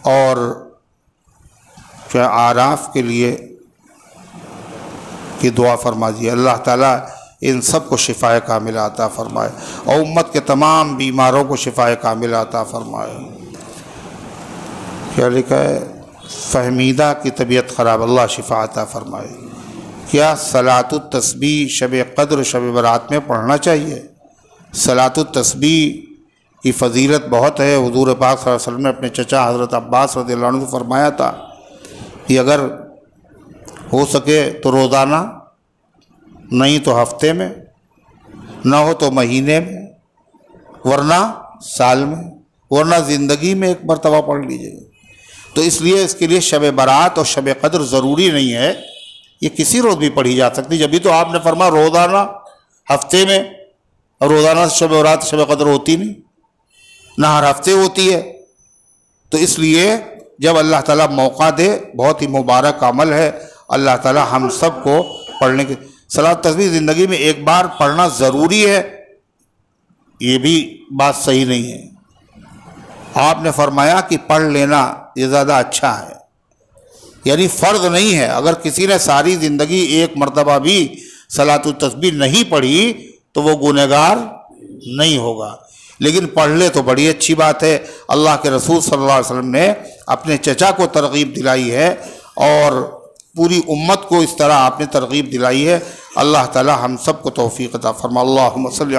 اور کیا آراف کے لیے کی دعا فرما دیے. اللہ تعالیٰ ان سب کو شفا کاملہ عطا فرمائے اور امت کے تمام بیماروں کو شفا کاملہ عطا فرمائے. کیا لکھا ہے، فہمیدہ کی طبیعت خراب، اللہ شفا عطا فرمائے. کیا صلاۃ التسبیح شب قدر شب برات میں پڑھنا چاہیے؟ صلاۃ التسبیح کی فضیلت بہت ہے. حضور پاک صلی اللہ علیہ وسلم نے اپنے چچا حضرت عباس رضی اللہ عنہ کو فرمایا تھا کہ اگر ہو سکے تو روزانہ، نہیں تو ہفتے میں، نہ ہو تو مہینے میں، ورنہ سال میں، ورنہ زندگی میں ایک مرتبہ پڑھ لیجیے. تو اس لیے اس کے لیے شب برات اور شب قدر ضروری نہیں ہے، یہ کسی روز بھی پڑھی جا سکتی. جبھی تو آپ نے فرمایا روزانہ، ہفتے میں، اور روزانہ شب برات شب قدر ہوتی نہیں، نہ ہر ہفتے ہوتی ہے. تو اس لیے جب اللہ تعالیٰ موقع دے، بہت ہی مبارک عمل ہے. اللہ تعالیٰ ہم سب کو پڑھنے کی صلاۃ تسبیح زندگی میں ایک بار پڑھنا ضروری ہے، یہ بھی بات صحیح نہیں ہے. آپ نے فرمایا کہ پڑھ لینا یہ زیادہ اچھا ہے، یعنی فرض نہیں ہے. اگر کسی نے ساری زندگی ایک مرتبہ بھی صلاۃ التسبیح نہیں پڑھی تو وہ گنہگار نہیں ہوگا، لیکن پڑھ لے تو بڑی اچھی بات ہے. اللہ کے رسول صلی اللہ علیہ وسلم نے اپنے چچا کو ترغیب دلائی ہے اور پوری امت کو اس طرح آپ نے ترغیب دلائی ہے. اللہ تعالی ہم سب کو توفیق عطا فرما. اللہم صلی